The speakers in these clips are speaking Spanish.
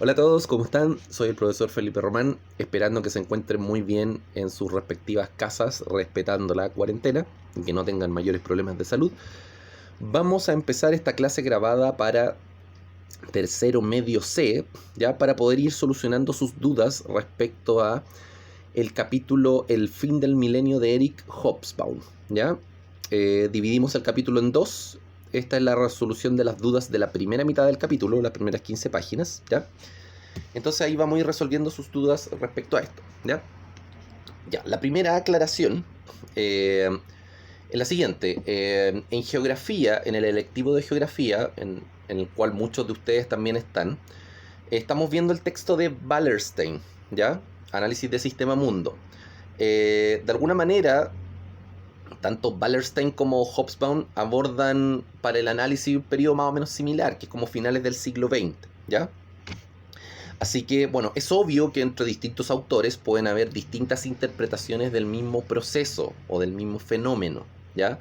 Hola a todos, ¿cómo están? Soy el profesor Felipe Román, esperando que se encuentren muy bien en sus respectivas casas, respetando la cuarentena y que no tengan mayores problemas de salud. Vamos a empezar esta clase grabada para tercero medio C, ya para poder ir solucionando sus dudas respecto a el capítulo El fin del milenio de Eric Hobsbawm, ¿ya? Dividimos el capítulo en dos. Esta es la resolución de las dudas de la primera mitad del capítulo, las primeras 15 páginas, ¿ya? Entonces ahí vamos a ir resolviendo sus dudas respecto a esto, ¿ya? Ya, la primera aclaración es la siguiente. En geografía, en el electivo de geografía, en el cual muchos de ustedes también están, estamos viendo el texto de Wallerstein, ¿ya? Análisis de sistema mundo. De alguna manera, tanto Wallerstein como Hobsbawm abordan para el análisis un periodo más o menos similar, que es como finales del siglo XX, ¿ya? Así que, bueno, es obvio que entre distintos autores pueden haber distintas interpretaciones del mismo proceso o del mismo fenómeno, ¿ya?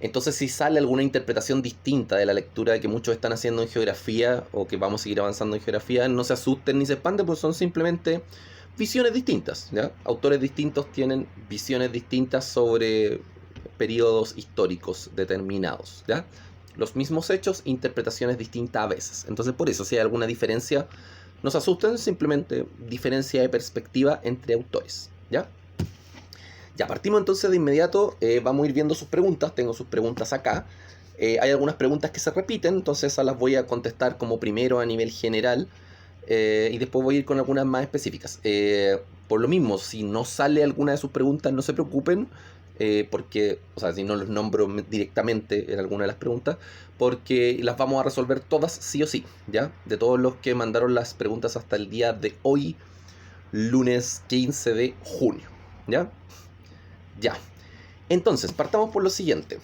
Entonces, si sale alguna interpretación distinta de la lectura que muchos están haciendo en geografía o que vamos a seguir avanzando en geografía, no se asusten ni se espanten, pues son simplemente visiones distintas, ¿ya? Autores distintos tienen visiones distintas sobre periodos históricos determinados, ¿ya? Los mismos hechos, interpretaciones distintas a veces. Entonces, por eso, si hay alguna diferencia, no se asusten, simplemente diferencia de perspectiva entre autores, ¿ya? Ya, partimos entonces de inmediato, vamos a ir viendo sus preguntas, tengo sus preguntas acá. Hay algunas preguntas que se repiten, entonces esas las voy a contestar como primero a nivel general, y después voy a ir con algunas más específicas. Por lo mismo, si no sale alguna de sus preguntas, no se preocupen, porque, o sea, si no los nombro directamente en alguna de las preguntas, porque las vamos a resolver todas sí o sí, ¿ya? De todos los que mandaron las preguntas hasta el día de hoy, lunes 15 de junio, ¿ya? Ya. Entonces, partamos por lo siguiente.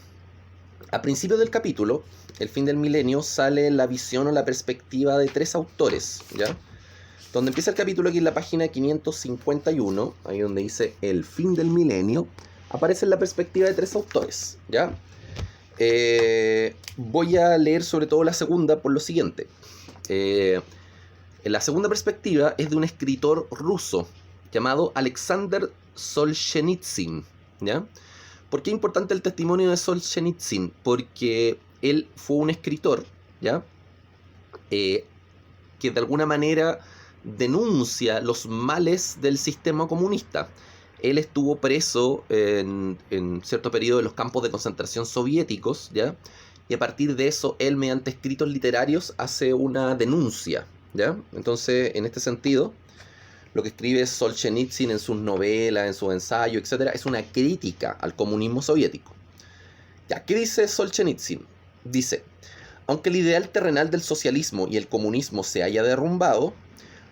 A principio del capítulo, El fin del milenio, sale la visión o la perspectiva de tres autores, ¿ya? Donde empieza el capítulo aquí en la página 551, ahí donde dice El fin del milenio, aparece la perspectiva de tres autores, ¿ya? Voy a leer sobre todo la segunda por lo siguiente. La segunda perspectiva es de un escritor ruso llamado Alexander Solzhenitsyn, ¿ya? ¿Por qué es importante el testimonio de Solzhenitsyn? Porque él fue un escritor, ¿ya? Que de alguna manera denuncia los males del sistema comunista. Él estuvo preso en cierto periodo en los campos de concentración soviéticos, ¿ya? Y a partir de eso, él mediante escritos literarios hace una denuncia, ¿ya? Entonces, en este sentido, lo que escribe Solzhenitsyn en sus novelas, en sus ensayos, etc., es una crítica al comunismo soviético. Ya, ¿qué dice Solzhenitsyn? Dice, aunque el ideal terrenal del socialismo y el comunismo se haya derrumbado,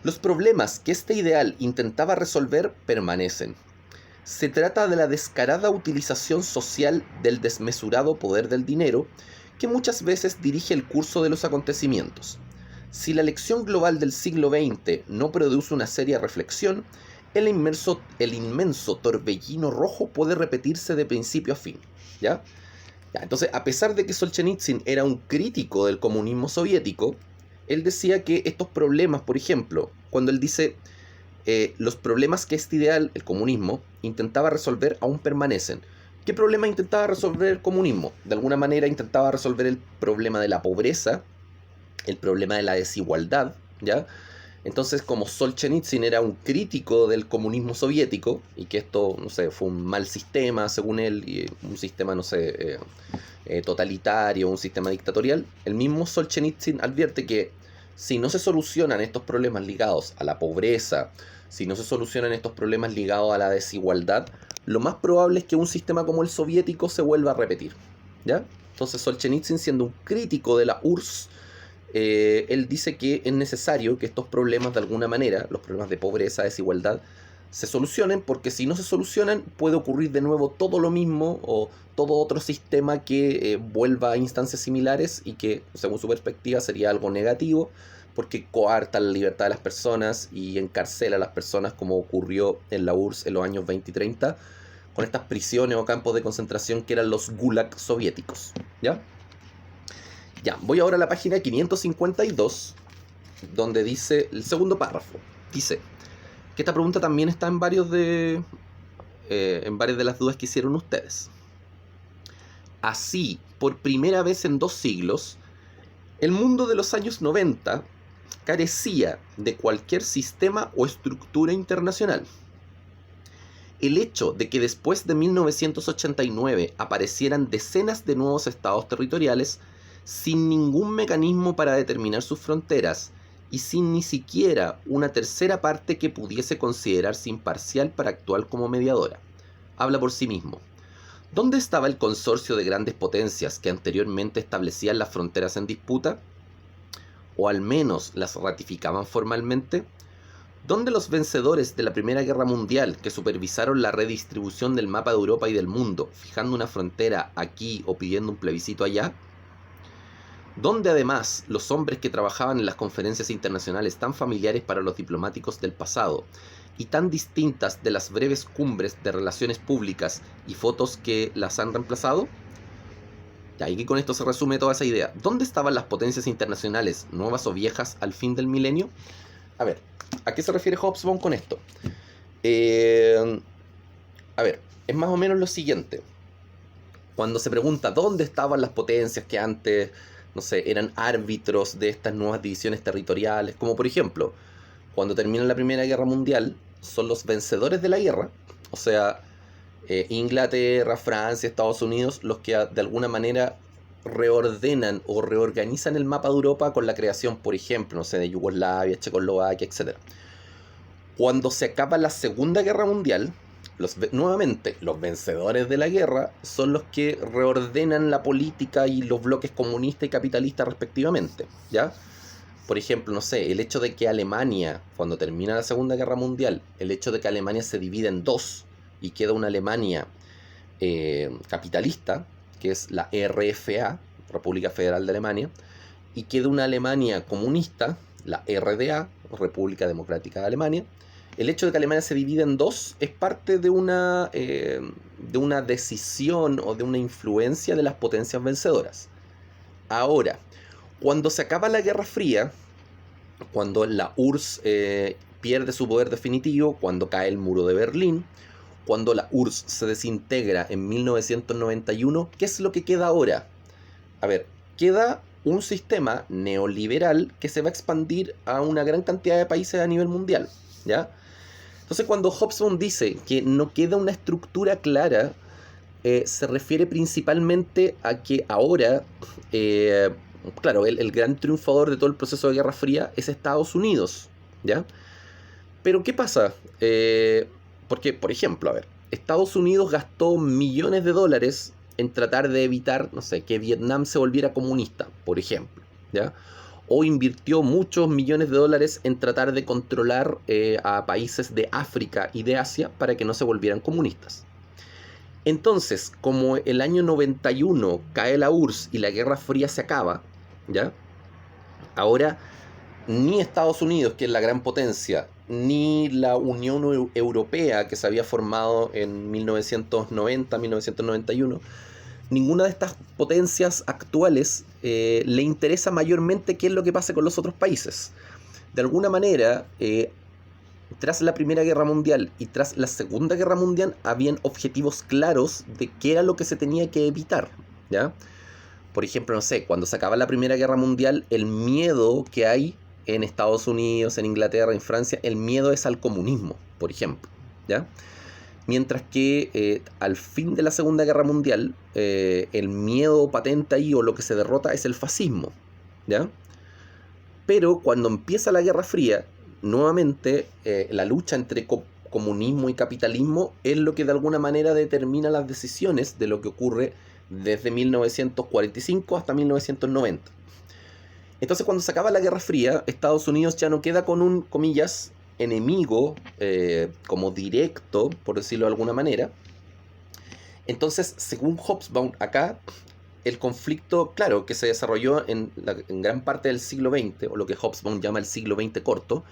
los problemas que este ideal intentaba resolver permanecen. Se trata de la descarada utilización social del desmesurado poder del dinero que muchas veces dirige el curso de los acontecimientos. Si la lección global del siglo XX no produce una seria reflexión, el inmenso torbellino rojo puede repetirse de principio a fin, ¿ya? Entonces, a pesar de que Solzhenitsyn era un crítico del comunismo soviético, él decía que estos problemas, por ejemplo, cuando él dice los problemas que este ideal, el comunismo, intentaba resolver aún permanecen. ¿Qué problema intentaba resolver el comunismo? De alguna manera intentaba resolver el problema de la pobreza, el problema de la desigualdad, ¿ya? Entonces, como Solzhenitsyn era un crítico del comunismo soviético, y que esto, no sé, fue un mal sistema, según él, y un sistema, no sé, totalitario, un sistema dictatorial, el mismo Solzhenitsyn advierte que si no se solucionan estos problemas ligados a la pobreza, si no se solucionan estos problemas ligados a la desigualdad, lo más probable es que un sistema como el soviético se vuelva a repetir, ¿ya? Entonces Solzhenitsyn, siendo un crítico de la URSS, él dice que es necesario que estos problemas de alguna manera, los problemas de pobreza, desigualdad, se solucionen, porque si no se solucionan puede ocurrir de nuevo todo lo mismo o todo otro sistema que vuelva a instancias similares y que, según su perspectiva, sería algo negativo porque coarta la libertad de las personas y encarcela a las personas, como ocurrió en la URSS en los años 20 y 30 con estas prisiones o campos de concentración que eran los gulag soviéticos, ¿ya? Ya, voy ahora a la página 552 donde dice, el segundo párrafo, dice que esta pregunta también está en varias de las dudas que hicieron ustedes. Así, por primera vez en 2 siglos, el mundo de los años 90 carecía de cualquier sistema o estructura internacional. El hecho de que después de 1989 aparecieran decenas de nuevos estados territoriales sin ningún mecanismo para determinar sus fronteras y sin ni siquiera una tercera parte que pudiese considerarse imparcial para actuar como mediadora, habla por sí mismo. ¿Dónde estaba el consorcio de grandes potencias que anteriormente establecían las fronteras en disputa? ¿O al menos las ratificaban formalmente? ¿Dónde los vencedores de la Primera Guerra Mundial, que supervisaron la redistribución del mapa de Europa y del mundo, fijando una frontera aquí o pidiendo un plebiscito allá? ¿Dónde además los hombres que trabajaban en las conferencias internacionales tan familiares para los diplomáticos del pasado y tan distintas de las breves cumbres de relaciones públicas y fotos que las han reemplazado? Y ahí que con esto se resume toda esa idea. ¿Dónde estaban las potencias internacionales, nuevas o viejas, al fin del milenio? A ver, ¿a qué se refiere Hobsbawm con esto? A ver, es más o menos lo siguiente. Cuando se pregunta dónde estaban las potencias que antes, no sé, eran árbitros de estas nuevas divisiones territoriales, como por ejemplo, cuando termina la Primera Guerra Mundial, son los vencedores de la guerra, o sea, Inglaterra, Francia, Estados Unidos, los que de alguna manera reordenan o reorganizan el mapa de Europa con la creación, por ejemplo, no sé, de Yugoslavia, Checoslovaquia, etc. Cuando se acaba la Segunda Guerra Mundial, nuevamente, los vencedores de la guerra son los que reordenan la política y los bloques comunistas y capitalistas respectivamente, ¿ya? Por ejemplo, no sé, el hecho de que Alemania, cuando termina la Segunda Guerra Mundial, el hecho de que Alemania se divide en dos y queda una Alemania capitalista, que es la RFA, República Federal de Alemania, y queda una Alemania comunista, la RDA, República Democrática de Alemania. El hecho de que Alemania se divida en dos es parte de una decisión o de una influencia de las potencias vencedoras. Ahora, cuando se acaba la Guerra Fría, cuando la URSS pierde su poder definitivo, cuando cae el muro de Berlín, cuando la URSS se desintegra en 1991, ¿qué es lo que queda ahora? A ver, queda un sistema neoliberal que se va a expandir a una gran cantidad de países a nivel mundial, ¿ya? Entonces, cuando Hobsbawm dice que no queda una estructura clara, se refiere principalmente a que ahora, claro, el gran triunfador de todo el proceso de Guerra Fría es Estados Unidos, ¿ya? Pero, ¿qué pasa? Porque, por ejemplo, a ver, Estados Unidos gastó millones de dólares en tratar de evitar, no sé, que Vietnam se volviera comunista, por ejemplo, ¿ya? O invirtió muchos millones de dólares en tratar de controlar a países de África y de Asia para que no se volvieran comunistas. Entonces, como el año 91 cae la URSS y la Guerra Fría se acaba, ¿ya? Ahora, ni Estados Unidos, que es la gran potencia, ni la Unión Europea, que se había formado en 1990, 1991, ninguna de estas potencias actuales le interesa mayormente qué es lo que pase con los otros países. De alguna manera, tras la Primera Guerra Mundial y tras la Segunda Guerra Mundial, habían objetivos claros de qué era lo que se tenía que evitar, ¿ya? Por ejemplo, no sé, cuando se acaba la Primera Guerra Mundial, el miedo que hay en Estados Unidos, en Inglaterra, en Francia, el miedo es al comunismo, por ejemplo, ¿ya? Mientras que al fin de la Segunda Guerra Mundial, el miedo patente ahí o lo que se derrota es el fascismo, ¿ya? Pero cuando empieza la Guerra Fría, nuevamente la lucha entre comunismo y capitalismo es lo que de alguna manera determina las decisiones de lo que ocurre desde 1945 hasta 1990. Entonces, cuando se acaba la Guerra Fría, Estados Unidos ya no queda con un, comillas, enemigo como directo, por decirlo de alguna manera. Entonces, según Hobsbawm, acá el conflicto, claro, que se desarrolló en gran parte del siglo XX, o lo que Hobsbawm llama el siglo XX corto,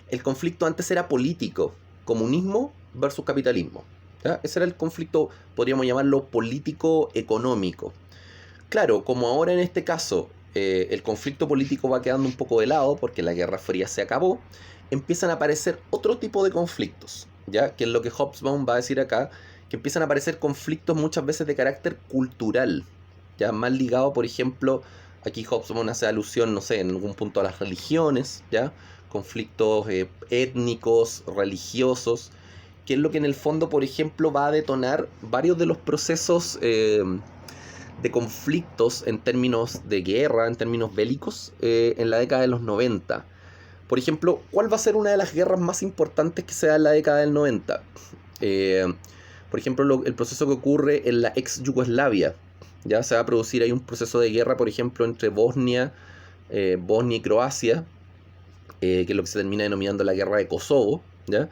el conflicto antes era político, comunismo versus capitalismo, ¿ya? Ese era el conflicto, podríamos llamarlo político-económico. Claro, como ahora en este caso el conflicto político va quedando un poco de lado porque la Guerra Fría se acabó, empiezan a aparecer otro tipo de conflictos, ¿ya? Que es lo que Hobsbawm va a decir acá, que empiezan a aparecer conflictos muchas veces de carácter cultural, ya más ligado, por ejemplo, aquí Hobsbawm hace alusión, no sé, en algún punto a las religiones, ¿ya? Conflictos étnicos, religiosos, que es lo que en el fondo, por ejemplo, va a detonar varios de los procesos de conflictos en términos de guerra, en términos bélicos, en la década de los 90. Por ejemplo, ¿cuál va a ser una de las guerras más importantes que se da en la década del 90? Por ejemplo, el proceso que ocurre en la ex Yugoslavia. Ya se va a producir ahí un proceso de guerra, por ejemplo, entre Bosnia y Croacia, que es lo que se termina denominando la guerra de Kosovo, ¿ya?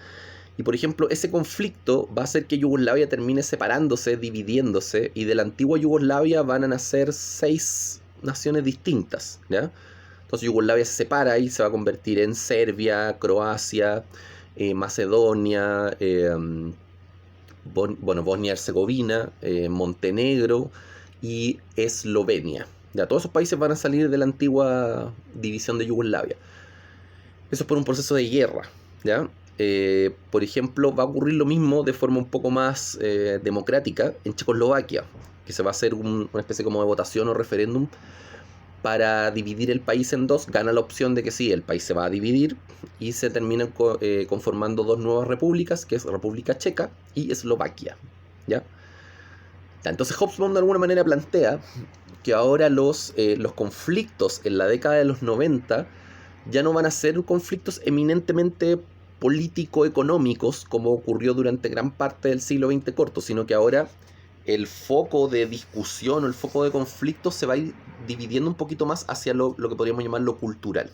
Y por ejemplo, ese conflicto va a hacer que Yugoslavia termine separándose, dividiéndose, y de la antigua Yugoslavia van a nacer 6 naciones distintas, ¿ya? Entonces Yugoslavia se separa y se va a convertir en Serbia, Croacia, Macedonia, Bosnia y Herzegovina, Montenegro y Eslovenia. Ya, todos esos países van a salir de la antigua división de Yugoslavia. Eso es por un proceso de guerra, ¿ya? Por ejemplo, va a ocurrir lo mismo de forma un poco más democrática en Checoslovaquia, que se va a hacer una especie como de votación o referéndum para dividir el país en dos. Gana la opción de que sí, el país se va a dividir y se terminan conformando 2 nuevas repúblicas, que es República Checa y Eslovaquia, ¿ya? Entonces Hobsbawm de alguna manera plantea que ahora los conflictos en la década de los 90 ya no van a ser conflictos eminentemente político-económicos como ocurrió durante gran parte del siglo XX corto, sino que ahora el foco de discusión o el foco de conflicto se va a ir dividiendo un poquito más hacia lo que podríamos llamar lo cultural,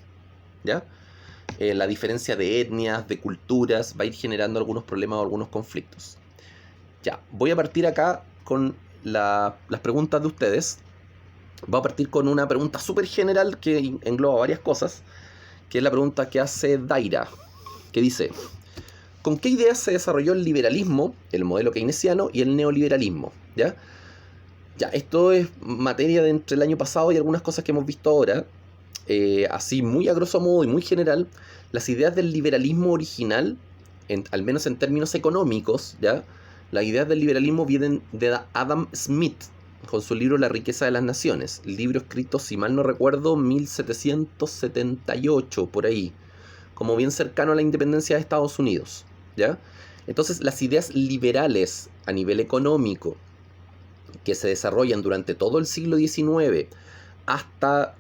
¿ya? La diferencia de etnias, de culturas, va a ir generando algunos problemas o algunos conflictos. Ya, voy a partir acá con las preguntas de ustedes. Voy a partir con una pregunta súper general que engloba varias cosas, que es la pregunta que hace Daira, que dice: ¿con qué ideas se desarrolló el liberalismo, el modelo keynesiano y el neoliberalismo? ¿Ya? Ya, esto es materia de entre el año pasado y algunas cosas que hemos visto ahora. Así muy a grosso modo y muy general, las ideas del liberalismo original, al menos en términos económicos, ¿ya? Las ideas del liberalismo vienen de Adam Smith, con su libro La riqueza de las naciones, libro escrito, si mal no recuerdo, 1778, por ahí, como bien cercano a la independencia de Estados Unidos, ¿ya? Entonces, las ideas liberales a nivel económico que se desarrollan durante todo el siglo XIX hasta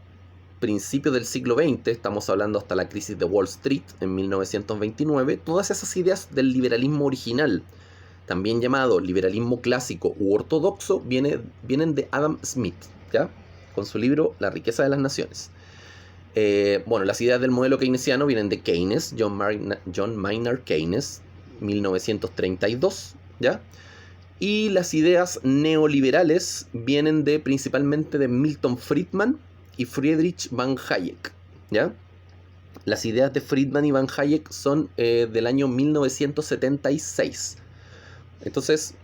principios del siglo XX, estamos hablando hasta la crisis de Wall Street en 1929, todas esas ideas del liberalismo original, también llamado liberalismo clásico u ortodoxo, vienen de Adam Smith, ¿ya? Con su libro La riqueza de las naciones. Bueno, las ideas del modelo keynesiano vienen de Keynes, John Maynard Keynes, 1932, ¿ya? Y las ideas neoliberales vienen principalmente de Milton Friedman y Friedrich von Hayek, ¿ya? Las ideas de Friedman y von Hayek son del año 1976. Entonces,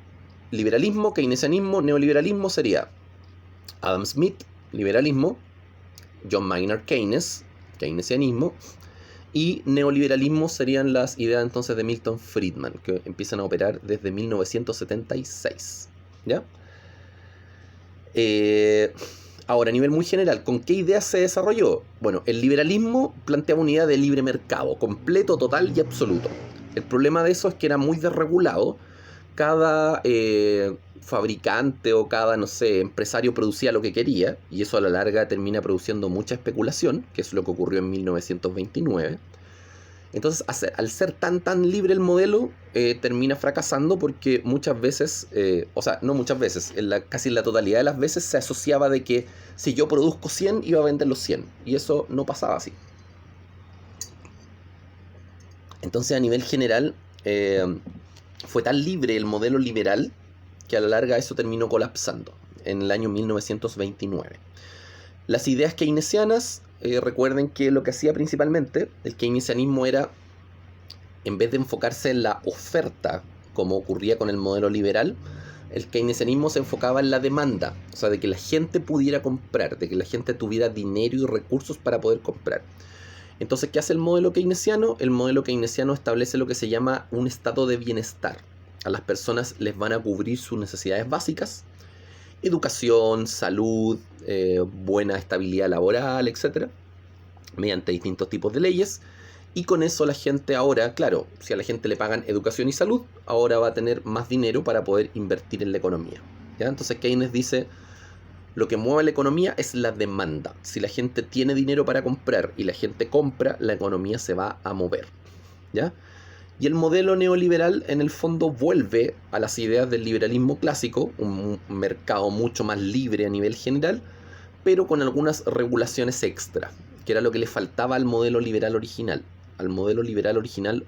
liberalismo, keynesianismo, neoliberalismo sería Adam Smith, liberalismo; John Maynard Keynes, keynesianismo; y neoliberalismo serían las ideas entonces de Milton Friedman, que empiezan a operar desde 1976, ¿ya? Ahora, a nivel muy general, ¿con qué ideas se desarrolló? Bueno, el liberalismo planteaba una idea de libre mercado, completo, total y absoluto. El problema de eso es que era muy desregulado. Cada fabricante o cada, no sé, empresario producía lo que quería, y eso a la larga termina produciendo mucha especulación, que es lo que ocurrió en 1929. Entonces, al ser tan libre el modelo, termina fracasando porque muchas veces, o sea, no muchas veces, casi en la totalidad de las veces se asociaba de que si yo produzco 100, iba a vender los 100, y eso no pasaba así. Entonces, a nivel general, fue tan libre el modelo liberal que a la larga eso terminó colapsando en el año 1929. Las ideas keynesianas, recuerden que lo que hacía principalmente el keynesianismo era, en vez de enfocarse en la oferta, como ocurría con el modelo liberal, el keynesianismo se enfocaba en la demanda, o sea, de que la gente pudiera comprar, de que la gente tuviera dinero y recursos para poder comprar. Entonces, ¿qué hace el modelo keynesiano? El modelo keynesiano establece lo que se llama un estado de bienestar. A las personas les van a cubrir sus necesidades básicas, educación, salud, buena estabilidad laboral, etc., mediante distintos tipos de leyes. Y con eso la gente ahora, claro, si a la gente le pagan educación y salud, ahora va a tener más dinero para poder invertir en la economía, ¿ya? Entonces Keynes dice, lo que mueve la economía es la demanda. Si la gente tiene dinero para comprar y la gente compra, la economía se va a mover, ¿ya? Y el modelo neoliberal en el fondo vuelve a las ideas del liberalismo clásico, un mercado mucho más libre a nivel general, pero con algunas regulaciones extra, que era lo que le faltaba al modelo liberal original. Al modelo liberal original,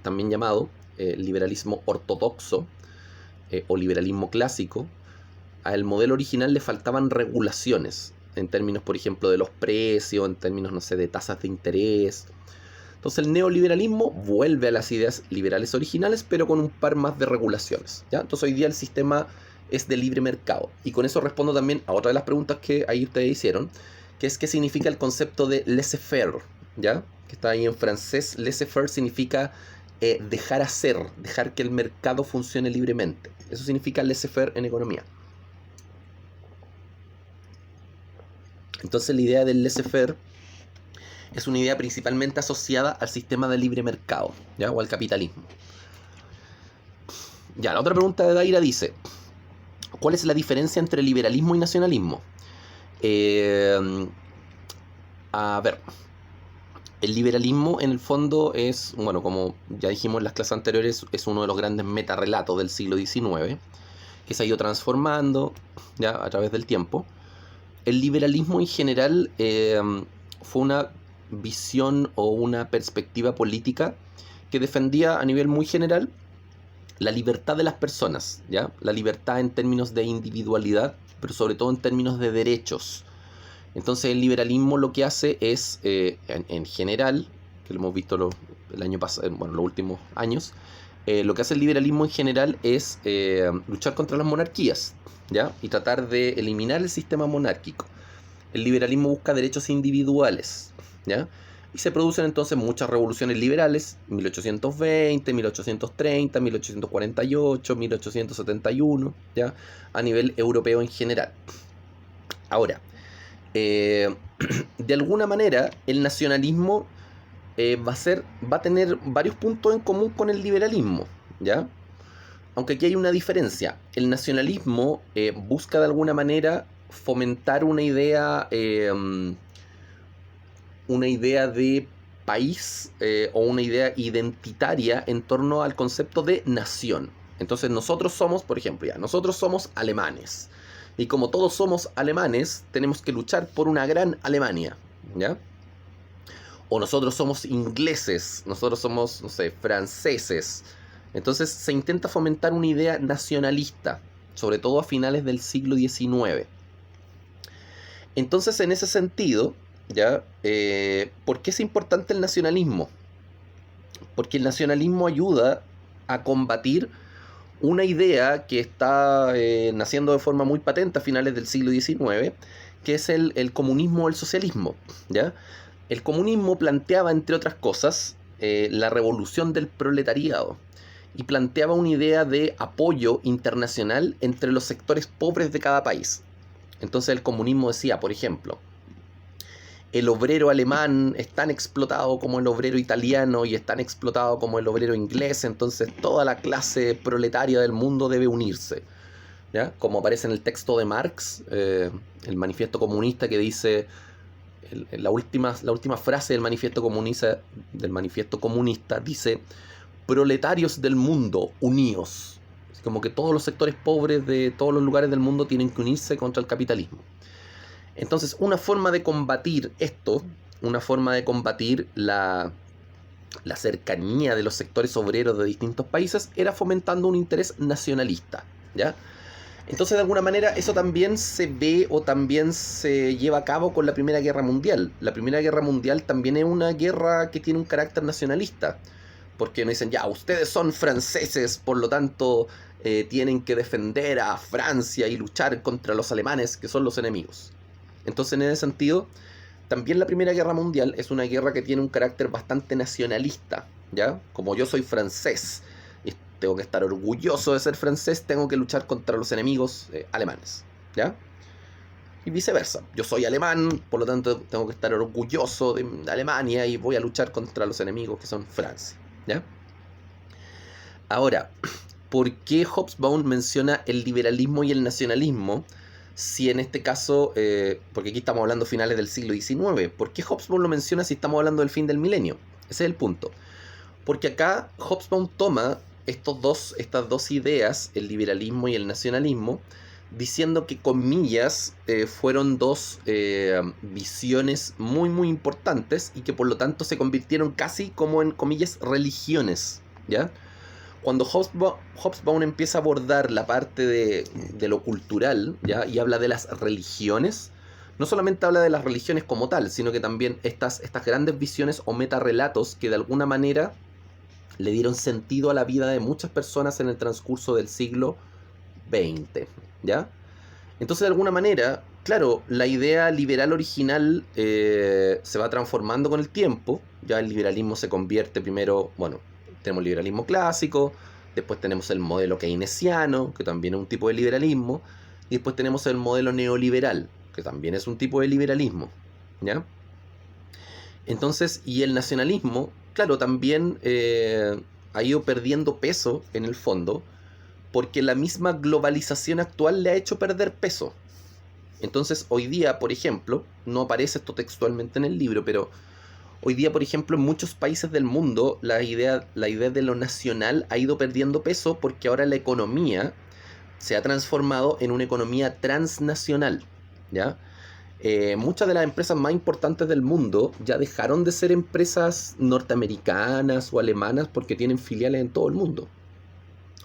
también llamado liberalismo ortodoxo o liberalismo clásico, al modelo original le faltaban regulaciones, en términos, por ejemplo, de los precios, en términos, no sé, de tasas de interés. Entonces el neoliberalismo vuelve a las ideas liberales originales, pero con un par más de regulaciones, ¿ya? Entonces hoy día el sistema es de libre mercado. Y con eso respondo también a otra de las preguntas que ahí ustedes hicieron, que es qué significa el concepto de laissez-faire, ¿ya? Que está ahí en francés. Laissez-faire significa dejar hacer, dejar que el mercado funcione libremente. Eso significa laissez-faire en economía. Entonces la idea del laissez-faire es una idea principalmente asociada al sistema de libre mercado, ¿ya? O al capitalismo. Ya, la otra pregunta de Daira dice, ¿cuál es la diferencia entre liberalismo y nacionalismo? A ver, el liberalismo en el fondo es, bueno, como ya dijimos en las clases anteriores, es uno de los grandes metarrelatos del siglo XIX, que se ha ido transformando ya a través del tiempo. El liberalismo en general fue una visión o una perspectiva política que defendía a nivel muy general la libertad de las personas, ¿ya? La libertad en términos de individualidad, pero sobre todo en términos de derechos. Entonces el liberalismo lo que hace es, en general, que lo hemos visto el año pasado, bueno, los últimos años, lo que hace el liberalismo en general es luchar contra las monarquías, ¿ya? Y tratar de eliminar el sistema monárquico. El liberalismo busca derechos individuales, ¿ya? Y se producen entonces muchas revoluciones liberales, 1820, 1830, 1848, 1871, ¿ya? A nivel europeo en general. Ahora, de alguna manera, el nacionalismo va a tener varios puntos en común con el liberalismo, ¿ya? Aunque aquí hay una diferencia. El nacionalismo busca de alguna manera fomentar una idea de país o una idea identitaria en torno al concepto de nación. Entonces nosotros somos, por ejemplo, nosotros somos alemanes. Y como todos somos alemanes, tenemos que luchar por una gran Alemania, ¿ya? O nosotros somos ingleses, nosotros somos, no sé, franceses. Entonces se intenta fomentar una idea nacionalista, sobre todo a finales del siglo XIX. Entonces, en ese sentido, ¿ya? ¿Por qué es importante el nacionalismo? Porque el nacionalismo ayuda a combatir una idea que está naciendo de forma muy patente a finales del siglo XIX, que es el comunismo o el socialismo, ¿ya? El comunismo planteaba, entre otras cosas, la revolución del proletariado y planteaba una idea de apoyo internacional entre los sectores pobres de cada país. Entonces el comunismo decía, por ejemplo, el obrero alemán es tan explotado como el obrero italiano y es tan explotado como el obrero inglés, entonces toda la clase proletaria del mundo debe unirse, ¿ya? Como aparece en el texto de Marx, el manifiesto comunista, que dice, la última frase del manifiesto comunista dice, proletarios del mundo, uníos. Como que todos los sectores pobres de todos los lugares del mundo tienen que unirse contra el capitalismo. Entonces, una forma de combatir esto, una forma de combatir la cercanía de los sectores obreros de distintos países, era fomentando un interés nacionalista, ¿ya? Entonces, de alguna manera, eso también se ve o también se lleva a cabo con la Primera Guerra Mundial. La Primera Guerra Mundial también es una guerra que tiene un carácter nacionalista, porque nos dicen, ya, ustedes son franceses, por lo tanto tienen que defender a Francia y luchar contra los alemanes, que son los enemigos. Entonces, en ese sentido, también la Primera Guerra Mundial es una guerra que tiene un carácter bastante nacionalista, ¿ya? Como yo soy francés y tengo que estar orgulloso de ser francés, tengo que luchar contra los enemigos alemanes, ¿ya? Y viceversa. Yo soy alemán, por lo tanto tengo que estar orgulloso de Alemania y voy a luchar contra los enemigos que son Francia, ¿ya? Ahora, ¿por qué Hobsbawm menciona el liberalismo y el nacionalismo? Si en este caso, porque aquí estamos hablando finales del siglo XIX, ¿por qué Hobsbawm lo menciona si estamos hablando del fin del milenio? Ese es el punto. Porque acá Hobsbawm toma estas dos ideas, el liberalismo y el nacionalismo, diciendo que, comillas, fueron dos visiones muy muy importantes y que por lo tanto se convirtieron casi como en, comillas, religiones, ¿ya? Cuando Hobsbawm empieza a abordar la parte de lo cultural, ¿ya? Y habla de las religiones, no solamente habla de las religiones como tal, sino que también estas grandes visiones o metarrelatos que de alguna manera le dieron sentido a la vida de muchas personas en el transcurso del siglo XX, ¿ya? Entonces, de alguna manera, claro, la idea liberal original se va transformando con el tiempo. Ya el liberalismo se convierte primero, bueno, tenemos el liberalismo clásico, después tenemos el modelo keynesiano, que también es un tipo de liberalismo, y después tenemos el modelo neoliberal, que también es un tipo de liberalismo, ¿ya? Entonces, y el nacionalismo, claro, también ha ido perdiendo peso en el fondo, porque la misma globalización actual le ha hecho perder peso. Entonces, hoy día, por ejemplo, no aparece esto textualmente en el libro, pero hoy día, por ejemplo, en muchos países del mundo, la idea de lo nacional ha ido perdiendo peso porque ahora la economía se ha transformado en una economía transnacional, ¿ya? Muchas de las empresas más importantes del mundo ya dejaron de ser empresas norteamericanas o alemanas porque tienen filiales en todo el mundo.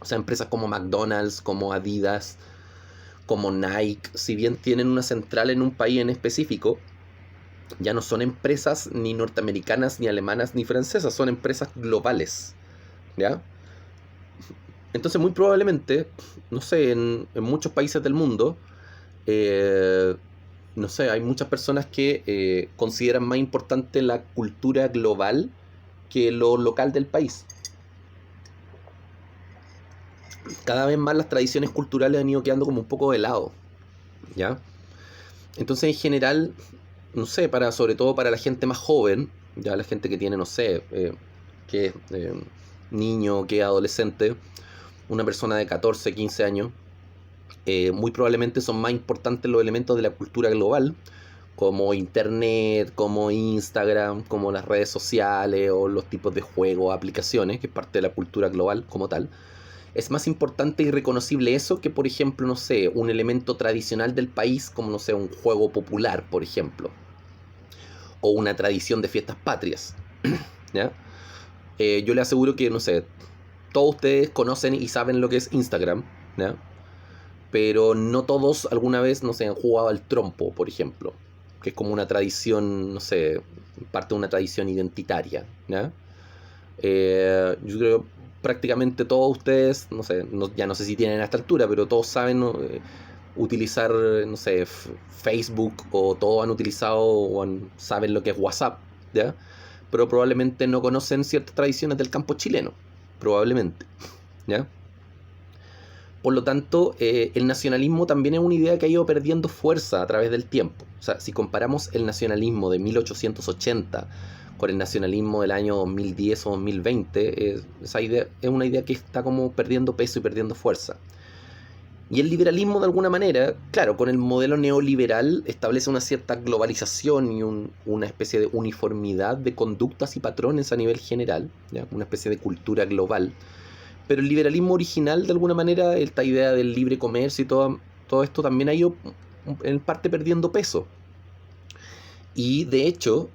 O sea, empresas como McDonald's, como Adidas, como Nike, si bien tienen una central en un país en específico, ya no son empresas ni norteamericanas, ni alemanas, ni francesas, son empresas globales, ¿ya? Entonces, muy probablemente, no sé, en muchos países del mundo, no sé, hay muchas personas que consideran más importante la cultura global que lo local del país. Cada vez más las tradiciones culturales han ido quedando como un poco de lado, ¿ya? Entonces, en general, no sé, sobre todo para la gente más joven, ya la gente que tiene, no sé, que es niño, que es adolescente, una persona de 14, 15 años, muy probablemente son más importantes los elementos de la cultura global, como internet, como Instagram, como las redes sociales o los tipos de juegos, aplicaciones, que es parte de la cultura global como tal. Es más importante y reconocible eso que, por ejemplo, no sé, un elemento tradicional del país, como, no sé, un juego popular, por ejemplo, o una tradición de fiestas patrias, ¿ya? Yo le aseguro que, no sé, todos ustedes conocen y saben lo que es Instagram, ¿ya? Pero no todos alguna vez, no sé, han jugado al trompo, por ejemplo, que es como una tradición, no sé, parte de una tradición identitaria, ¿ya? Yo creo que prácticamente todos ustedes, no sé, ya no sé si tienen a esta altura, pero todos saben utilizar, no sé, Facebook, o todos han utilizado o saben lo que es WhatsApp, ¿ya? Pero probablemente no conocen ciertas tradiciones del campo chileno, probablemente, ¿ya? Por lo tanto, el nacionalismo también es una idea que ha ido perdiendo fuerza a través del tiempo. O sea, si comparamos el nacionalismo de 1880 con el nacionalismo del año 2010 o 2020, esa idea es una idea que está como perdiendo peso y perdiendo fuerza. Y el liberalismo, de alguna manera, claro, con el modelo neoliberal establece una cierta globalización y una especie de uniformidad de conductas y patrones a nivel general, ¿ya? Una especie de cultura global. Pero el liberalismo original, de alguna manera, esta idea del libre comercio y todo esto también ha ido en parte perdiendo peso. Y de hecho,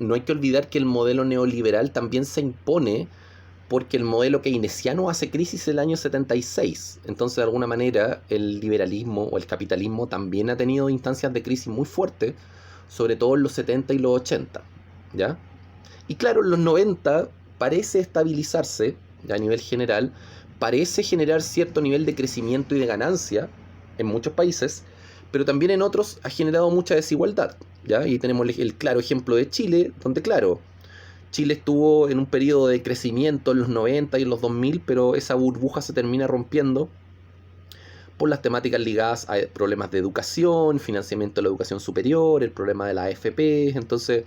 no hay que olvidar que el modelo neoliberal también se impone porque el modelo keynesiano hace crisis el año 76. Entonces, de alguna manera, el liberalismo o el capitalismo también ha tenido instancias de crisis muy fuertes, sobre todo en los 70 y los 80, ¿ya? Y claro, en los 90 parece estabilizarse a nivel general, parece generar cierto nivel de crecimiento y de ganancia en muchos países, pero también en otros ha generado mucha desigualdad, ¿ya? Y tenemos el claro ejemplo de Chile, donde claro, Chile estuvo en un periodo de crecimiento en los 90 y en los 2000, pero esa burbuja se termina rompiendo por las temáticas ligadas a problemas de educación, financiamiento de la educación superior, el problema de la AFP. Entonces,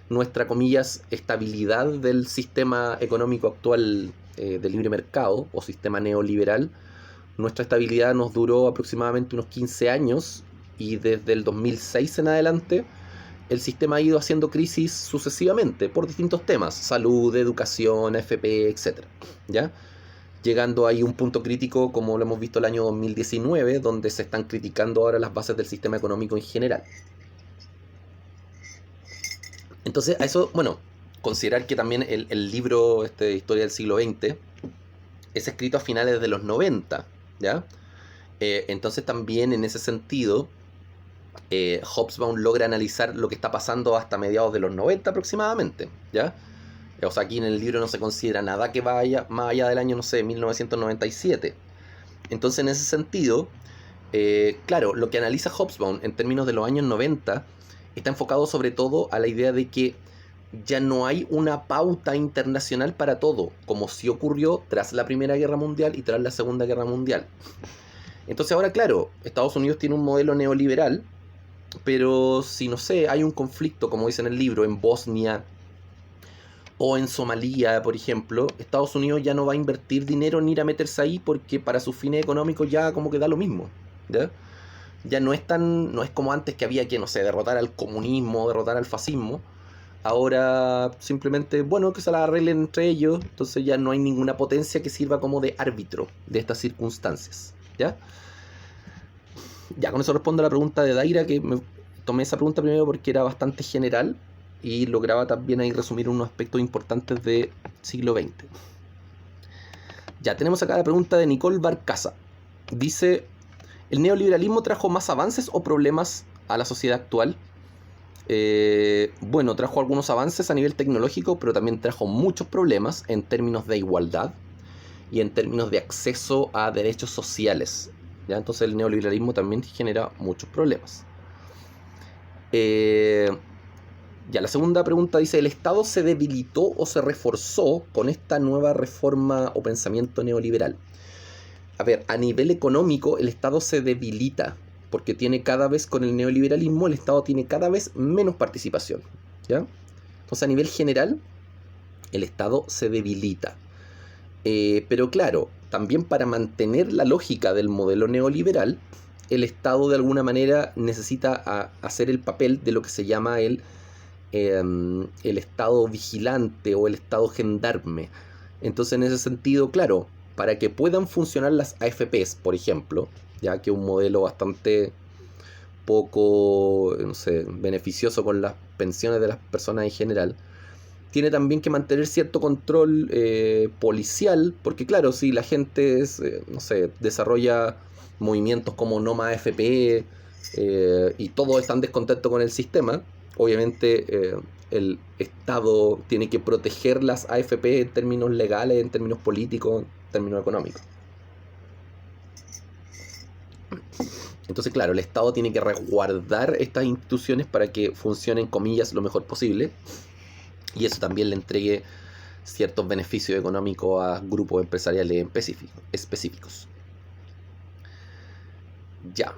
nuestra, comillas, estabilidad del sistema económico actual de libre mercado o sistema neoliberal, nuestra estabilidad nos duró aproximadamente unos 15 años y desde el 2006 en adelante el sistema ha ido haciendo crisis sucesivamente por distintos temas, salud, educación, AFP, etc. ¿Ya? Llegando ahí a un punto crítico como lo hemos visto el año 2019, donde se están criticando ahora las bases del sistema económico en general. Entonces, a eso, bueno, considerar que también el libro Historia del siglo XX es escrito a finales de los 90, ¿ya? Entonces también en ese sentido, Hobsbawm logra analizar lo que está pasando hasta mediados de los 90 aproximadamente, ¿ya? O sea, aquí en el libro no se considera nada que vaya más allá del año, no sé, 1997. Entonces, en ese sentido, claro, lo que analiza Hobsbawm en términos de los años 90 está enfocado sobre todo a la idea de que ya no hay una pauta internacional para todo, como sí ocurrió tras la Primera Guerra Mundial y tras la Segunda Guerra Mundial. Entonces ahora, claro, Estados Unidos tiene un modelo neoliberal, pero si, no sé, hay un conflicto, como dice en el libro, en Bosnia o en Somalia, por ejemplo, Estados Unidos ya no va a invertir dinero ni ir a meterse ahí porque para sus fines económicos ya como que da lo mismo, ¿ya? Ya no es como antes que había que, no sé, derrotar al comunismo, derrotar al fascismo. Ahora simplemente, bueno, que se la arreglen entre ellos, entonces ya no hay ninguna potencia que sirva como de árbitro de estas circunstancias, ¿ya? Ya, con eso respondo a la pregunta de Daira, que me tomé esa pregunta primero porque era bastante general y lograba también ahí resumir unos aspectos importantes del siglo XX. Ya, tenemos acá la pregunta de Nicole Barcaza. Dice, ¿el neoliberalismo trajo más avances o problemas a la sociedad actual? Bueno, trajo algunos avances a nivel tecnológico, pero también trajo muchos problemas en términos de igualdad y en términos de acceso a derechos sociales, ¿ya? Entonces el neoliberalismo también genera muchos problemas. Ya, la segunda pregunta dice, ¿el Estado se debilitó o se reforzó con esta nueva reforma o pensamiento neoliberal? A ver, a nivel económico el Estado se debilita, porque tiene cada vez, con el neoliberalismo, el Estado tiene cada vez menos participación, ¿ya? Entonces a nivel general, el Estado se debilita. Pero claro, también para mantener la lógica del modelo neoliberal, el Estado de alguna manera necesita hacer el papel de lo que se llama el Estado vigilante o el Estado gendarme. Entonces en ese sentido, claro, para que puedan funcionar las AFPs, por ejemplo, ya que es un modelo bastante poco, no sé, beneficioso con las pensiones de las personas en general, tiene también que mantener cierto control policial, porque claro, si la gente no sé, desarrolla movimientos como No Más AFP y todos están descontentos con el sistema, obviamente el Estado tiene que proteger las AFP en términos legales, en términos políticos, en términos económicos. Entonces, claro, el Estado tiene que resguardar estas instituciones para que funcionen, comillas, lo mejor posible. Y eso también le entregue ciertos beneficios económicos a grupos empresariales específicos. Ya.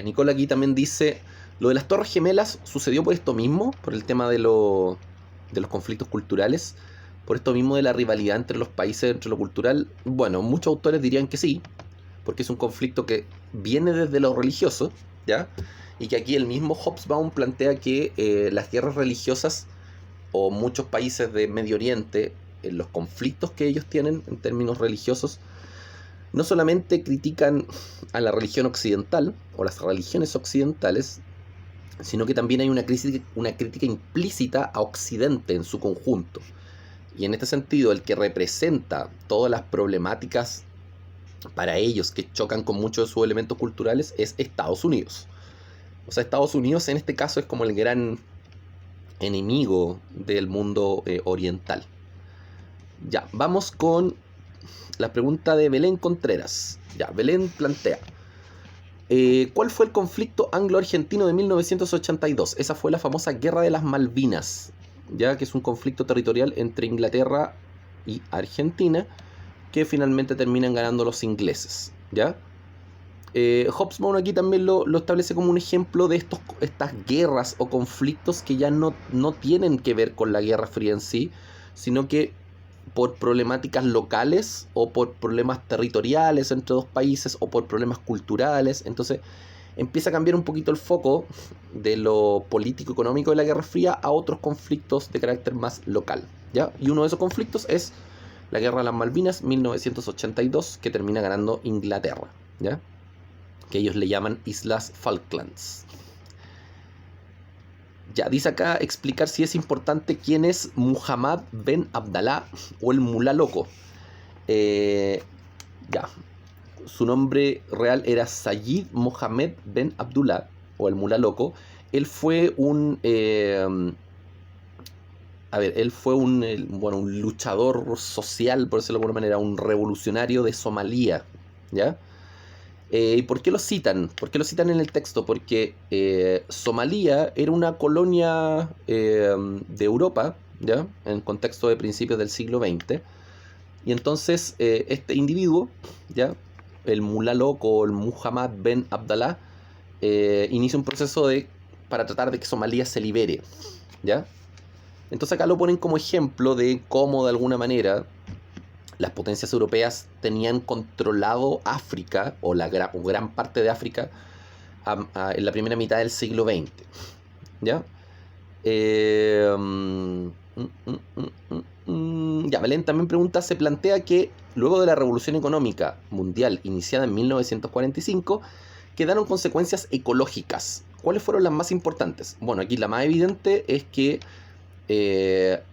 Nicola aquí también dice, lo de las Torres Gemelas sucedió por esto mismo, por el tema de los conflictos culturales, por esto mismo de la rivalidad entre los países, entre lo cultural. Bueno, muchos autores dirían que sí, porque es un conflicto que viene desde lo religioso, ¿ya? Y que aquí el mismo Hobsbawm plantea que las guerras religiosas o muchos países de Medio Oriente, en los conflictos que ellos tienen en términos religiosos, no solamente critican a la religión occidental o las religiones occidentales, sino que también hay una crítica implícita a Occidente en su conjunto. Y en este sentido, el que representa todas las problemáticas para ellos que chocan con muchos de sus elementos culturales es Estados Unidos. O sea, Estados Unidos en este caso es como el gran enemigo del mundo oriental. Ya, vamos con la pregunta de Belén Contreras. Ya, Belén plantea. ¿Cuál fue el conflicto anglo-argentino de 1982? Esa fue la famosa Guerra de las Malvinas, ya que es un conflicto territorial entre Inglaterra y Argentina, que finalmente terminan ganando los ingleses, ¿ya? Hobsbawm aquí también lo establece como un ejemplo de estas guerras o conflictos que ya no tienen que ver con la Guerra Fría en sí, sino que por problemáticas locales o por problemas territoriales entre dos países o por problemas culturales. Entonces empieza a cambiar un poquito el foco de lo político-económico de la Guerra Fría a otros conflictos de carácter más local, ¿ya? Y uno de esos conflictos es la Guerra de las Malvinas 1982, que termina ganando Inglaterra, ¿ya? Que ellos le llaman Islas Falklands. Ya, dice acá explicar si es importante quién es Muhammad Ben Abdallah o el Mulá Loco. Ya, su nombre real era Sayyid Mohammed Ben Abdullah o el Mulá Loco. Él fue un un luchador social, por decirlo de alguna manera, un revolucionario de Somalia, ¿ya? ¿Y por qué lo citan? ¿Por qué lo citan en el texto? Porque Somalia era una colonia de Europa, ¿ya? En el contexto de principios del siglo XX. Y entonces este individuo, ¿ya? El Mulá Loco, el Muhammad Ben Abdallah, inicia un proceso para tratar de que Somalia se libere, ¿ya? Entonces acá lo ponen como ejemplo de cómo de alguna manera las potencias europeas tenían controlado África, o gran parte de África, en la primera mitad del siglo XX. ¿Ya? Ya, Belén también pregunta, se plantea que luego de la Revolución Económica Mundial iniciada en 1945, quedaron consecuencias ecológicas. ¿Cuáles fueron las más importantes? Bueno, aquí la más evidente es que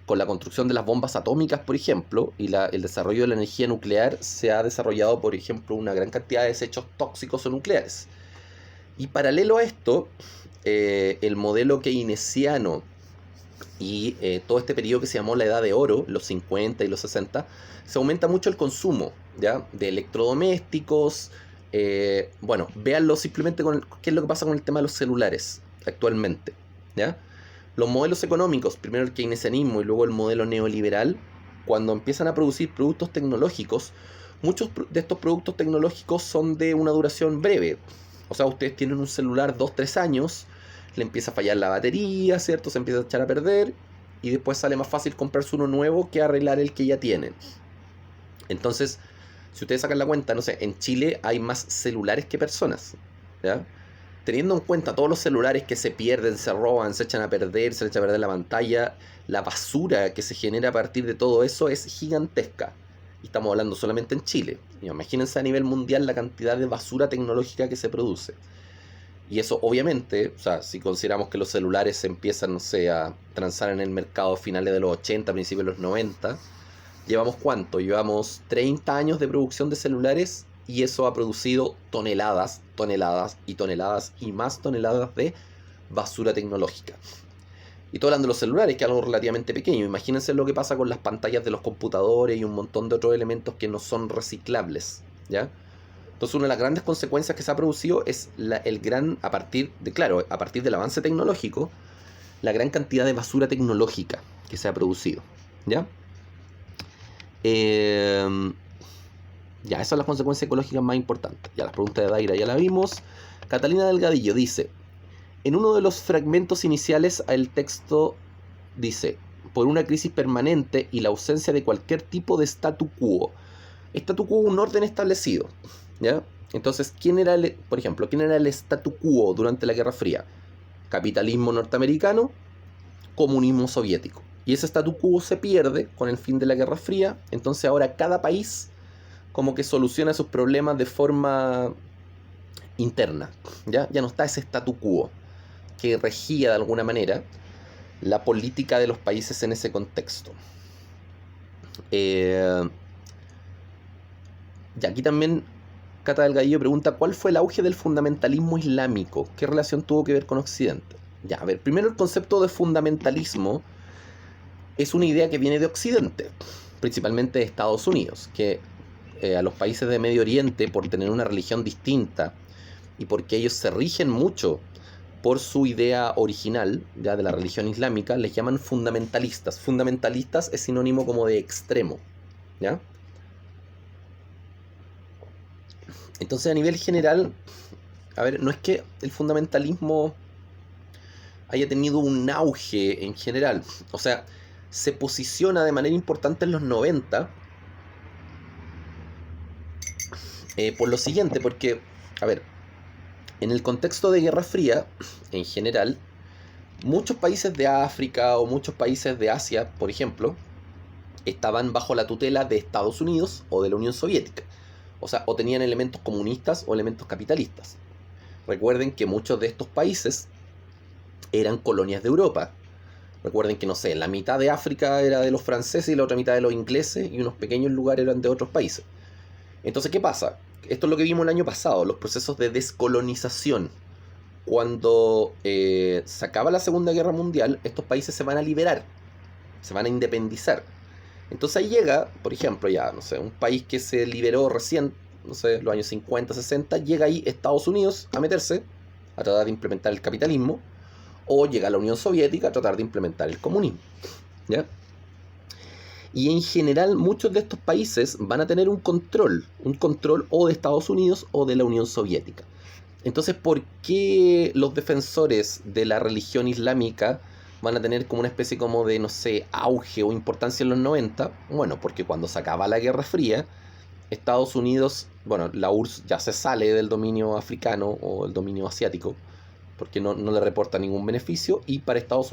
con la construcción de las bombas atómicas, por ejemplo, y el desarrollo de la energía nuclear, se ha desarrollado, por ejemplo, una gran cantidad de desechos tóxicos o nucleares. Y paralelo a esto, el modelo keynesiano y todo este periodo que se llamó la Edad de Oro, los 50 y los 60, se aumenta mucho el consumo, ¿ya? De electrodomésticos. Véanlo simplemente qué es lo que pasa con el tema de los celulares actualmente, ¿ya? Los modelos económicos, primero el keynesianismo y luego el modelo neoliberal, cuando empiezan a producir productos tecnológicos, muchos de estos productos tecnológicos son de una duración breve. O sea, ustedes tienen un celular 2-3 años, le empieza a fallar la batería, ¿cierto? Se empieza a echar a perder y después sale más fácil comprarse uno nuevo que arreglar el que ya tienen. Entonces, si ustedes sacan la cuenta, no sé, en Chile hay más celulares que personas, ¿ya? Teniendo en cuenta todos los celulares que se pierden, se roban, se echan a perder, se echa a perder la pantalla, la basura que se genera a partir de todo eso es gigantesca. Y estamos hablando solamente en Chile. Imagínense a nivel mundial la cantidad de basura tecnológica que se produce. Y eso obviamente, o sea, si consideramos que los celulares se empiezan, no sé, a transar en el mercado a finales de los 80, principios de los 90, ¿llevamos cuánto? Llevamos 30 años de producción de celulares. Y eso ha producido toneladas, toneladas y toneladas y más toneladas de basura tecnológica. Y estoy hablando de los celulares, que es algo relativamente pequeño. Imagínense lo que pasa con las pantallas de los computadores y un montón de otros elementos que no son reciclables, ¿ya? Entonces una de las grandes consecuencias que se ha producido es a partir del avance tecnológico, la gran cantidad de basura tecnológica que se ha producido, ¿ya? Ya, esas son las consecuencias ecológicas más importantes. Ya, la pregunta de Daira ya la vimos. Catalina Delgadillo dice, en uno de los fragmentos iniciales al texto dice, por una crisis permanente y la ausencia de cualquier tipo de statu quo. Statu quo, un orden establecido, ¿ya? Entonces, ¿quién era el statu quo durante la Guerra Fría? Capitalismo norteamericano, comunismo soviético. Y ese statu quo se pierde con el fin de la Guerra Fría. Entonces ahora cada país como que soluciona sus problemas de forma interna, ¿ya? Ya no está ese statu quo que regía de alguna manera la política de los países en ese contexto. Y aquí también Cata Delgadillo pregunta, ¿cuál fue el auge del fundamentalismo islámico? ¿Qué relación tuvo que ver con Occidente? Ya, a ver, primero el concepto de fundamentalismo es una idea que viene de Occidente, principalmente de Estados Unidos, que a los países de Medio Oriente, por tener una religión distinta y porque ellos se rigen mucho por su idea original, ya de la religión islámica, les llaman fundamentalistas. Fundamentalistas es sinónimo como de extremo, ¿ya? Entonces, a nivel general, a ver, no es que el fundamentalismo haya tenido un auge en general. O sea, se posiciona de manera importante en los 90 por lo siguiente, porque, a ver, en el contexto de Guerra Fría, en general, muchos países de África o muchos países de Asia, por ejemplo, estaban bajo la tutela de Estados Unidos o de la Unión Soviética. O sea, o tenían elementos comunistas o elementos capitalistas. Recuerden que muchos de estos países eran colonias de Europa. Recuerden que, no sé, la mitad de África era de los franceses y la otra mitad de los ingleses y unos pequeños lugares eran de otros países. Entonces, ¿qué pasa? Esto es lo que vimos el año pasado, los procesos de descolonización. Cuando se acaba la Segunda Guerra Mundial, estos países se van a liberar, se van a independizar. Entonces ahí llega, por ejemplo, ya, no sé, un país que se liberó recién, no sé, los años 50, 60, llega ahí Estados Unidos a meterse, a tratar de implementar el capitalismo, o llega la Unión Soviética a tratar de implementar el comunismo, ¿ya? Y en general muchos de estos países van a tener un control o de Estados Unidos o de la Unión Soviética. Entonces, ¿por qué los defensores de la religión islámica van a tener como una especie como de, no sé, auge o importancia en los 90? Bueno, porque cuando se acaba la Guerra Fría, Estados Unidos, bueno, la URSS ya se sale del dominio africano o el dominio asiático, porque no le reporta ningún beneficio, y para Estados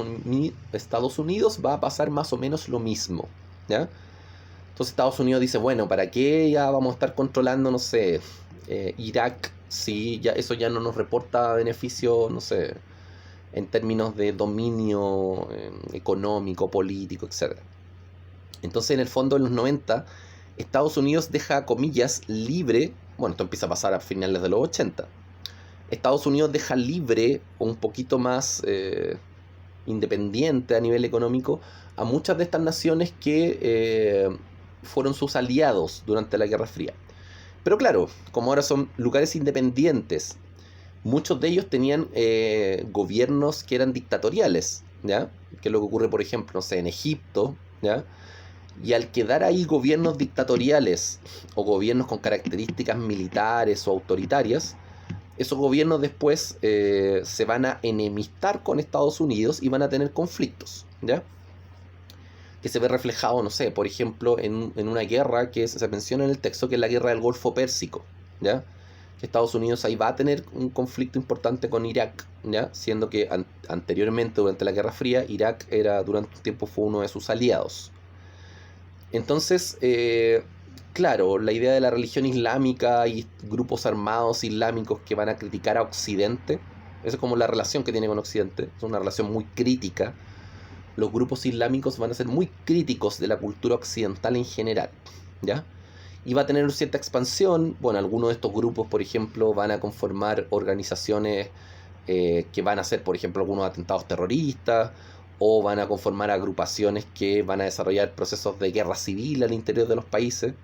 Unidos va a pasar más o menos lo mismo, ¿ya? Entonces Estados Unidos dice, bueno, ¿para qué ya vamos a estar controlando, no sé, Irak, si ya eso ya no nos reporta beneficio, no sé, en términos de dominio económico, político, etc. Entonces, en el fondo, en los 90, Estados Unidos deja, comillas, libre, bueno, esto empieza a pasar a finales de los 80, Estados Unidos deja libre, o un poquito más independiente a nivel económico, a muchas de estas naciones que fueron sus aliados durante la Guerra Fría. Pero claro, como ahora son lugares independientes, muchos de ellos tenían gobiernos que eran dictatoriales, ¿ya? Que es lo que ocurre, por ejemplo, no sé, en Egipto, ¿ya? Y al quedar ahí gobiernos dictatoriales o gobiernos con características militares o autoritarias, esos gobiernos después se van a enemistar con Estados Unidos y van a tener conflictos, ¿ya? Que se ve reflejado, no sé, por ejemplo, en una guerra que se menciona en el texto, que es la guerra del Golfo Pérsico, ¿ya? Que Estados Unidos ahí va a tener un conflicto importante con Irak, ¿ya? Siendo que anteriormente, durante la Guerra Fría, Irak durante un tiempo fue uno de sus aliados. Entonces, claro, la idea de la religión islámica y grupos armados islámicos que van a criticar a Occidente, esa es como la relación que tiene con Occidente, es una relación muy crítica. Los grupos islámicos van a ser muy críticos de la cultura occidental en general, ¿ya? Y va a tener cierta expansión. Bueno, algunos de estos grupos, por ejemplo, van a conformar organizaciones que van a hacer, por ejemplo, algunos atentados terroristas, o van a conformar agrupaciones que van a desarrollar procesos de guerra civil al interior de los países,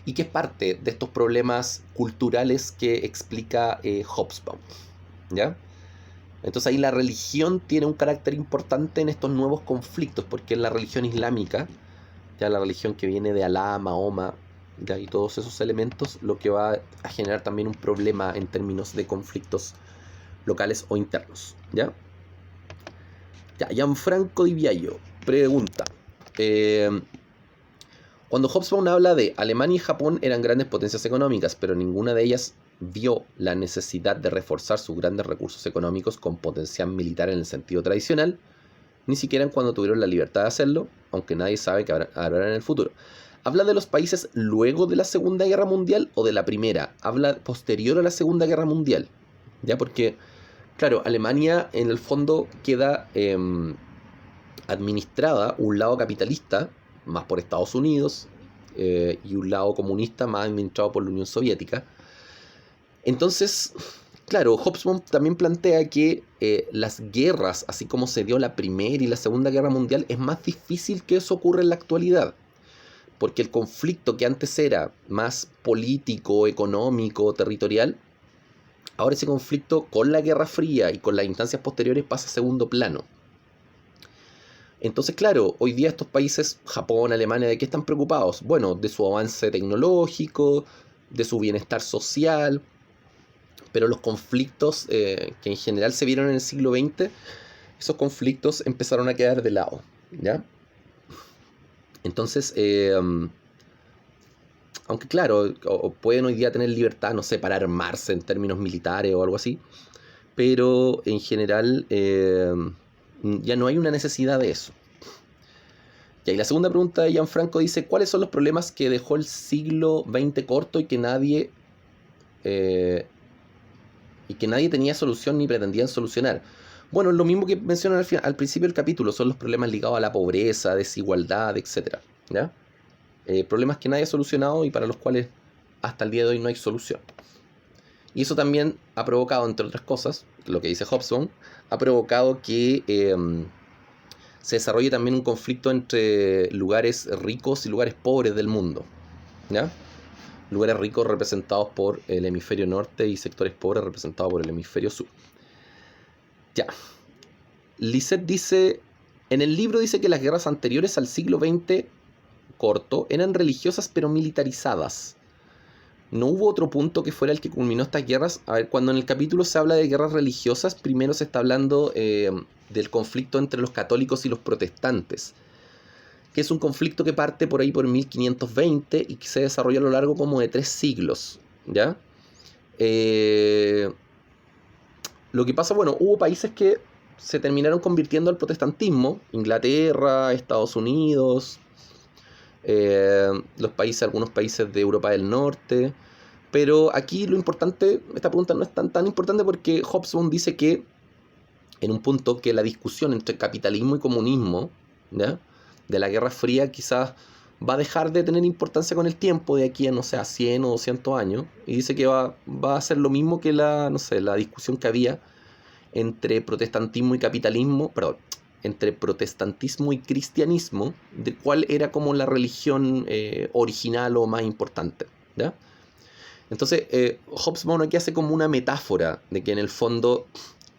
y que es parte de estos problemas culturales que explica Hobsbawm, ¿ya? Entonces ahí la religión tiene un carácter importante en estos nuevos conflictos, porque es la religión islámica, ya la religión que viene de Alá, Mahoma, ¿ya? Y todos esos elementos, lo que va a generar también un problema en términos de conflictos locales o internos, ¿ya? Ya, Gianfranco Di Biagio pregunta, cuando Hobsbawm habla de Alemania y Japón eran grandes potencias económicas, pero ninguna de ellas vio la necesidad de reforzar sus grandes recursos económicos con potencial militar en el sentido tradicional, ni siquiera cuando tuvieron la libertad de hacerlo, aunque nadie sabe qué habrá en el futuro. ¿Habla de los países luego de la Segunda Guerra Mundial o de la primera? Habla posterior a la Segunda Guerra Mundial, ¿ya? Porque, claro, Alemania en el fondo queda administrada un lado capitalista, más por Estados Unidos, y un lado comunista más administrado por la Unión Soviética. Entonces, claro, Hobsbawm también plantea que las guerras, así como se dio la Primera y la Segunda Guerra Mundial, es más difícil que eso ocurra en la actualidad. porque el conflicto que antes era más político, económico, territorial, ahora ese conflicto con la Guerra Fría y con las instancias posteriores pasa a segundo plano. Entonces, claro, hoy día estos países, Japón, Alemania, ¿de qué están preocupados? Bueno, de su avance tecnológico, de su bienestar social, pero los conflictos que en general se vieron en el siglo XX, esos conflictos empezaron a quedar de lado, ¿ya? Entonces, aunque claro, pueden hoy día tener libertad, no sé, para armarse en términos militares o algo así, pero en general ya no hay una necesidad de eso. Y ahí la segunda pregunta de Gianfranco dice, ¿cuáles son los problemas que dejó el siglo XX corto y que nadie tenía solución ni pretendían solucionar? Bueno, lo mismo que mencionan al principio del capítulo, son los problemas ligados a la pobreza, desigualdad, etc. ¿Ya? Problemas que nadie ha solucionado y para los cuales hasta el día de hoy no hay solución. Y eso también ha provocado, entre otras cosas, lo que dice Hobsbawm, ha provocado que se desarrolle también un conflicto entre lugares ricos y lugares pobres del mundo, ¿ya? Lugares ricos representados por el hemisferio norte y sectores pobres representados por el hemisferio sur. Ya. Lisette dice, en el libro dice que las guerras anteriores al siglo XX corto eran religiosas pero militarizadas. ¿No hubo otro punto que fuera el que culminó estas guerras? A ver, cuando en el capítulo se habla de guerras religiosas, primero se está hablando del conflicto entre los católicos y los protestantes, que es un conflicto que parte por ahí por 1520 y que se desarrolla a lo largo como de 3 siglos, ¿ya? Lo que pasa, bueno, hubo países que se terminaron convirtiendo al protestantismo, Inglaterra, Estados Unidos, algunos países de Europa del Norte, pero aquí lo importante, esta pregunta no es tan importante porque Hobsbawm dice que en un punto que la discusión entre capitalismo y comunismo, ¿ya?, de la Guerra Fría quizás va a dejar de tener importancia con el tiempo de aquí a, no sé, a 100 o 200 años, y dice que va a ser lo mismo que la discusión que había entre protestantismo y capitalismo, perdón, entre protestantismo y cristianismo, de cuál era como la religión original o más importante, ¿ya? Entonces, Hobsbawm aquí hace como una metáfora de que en el fondo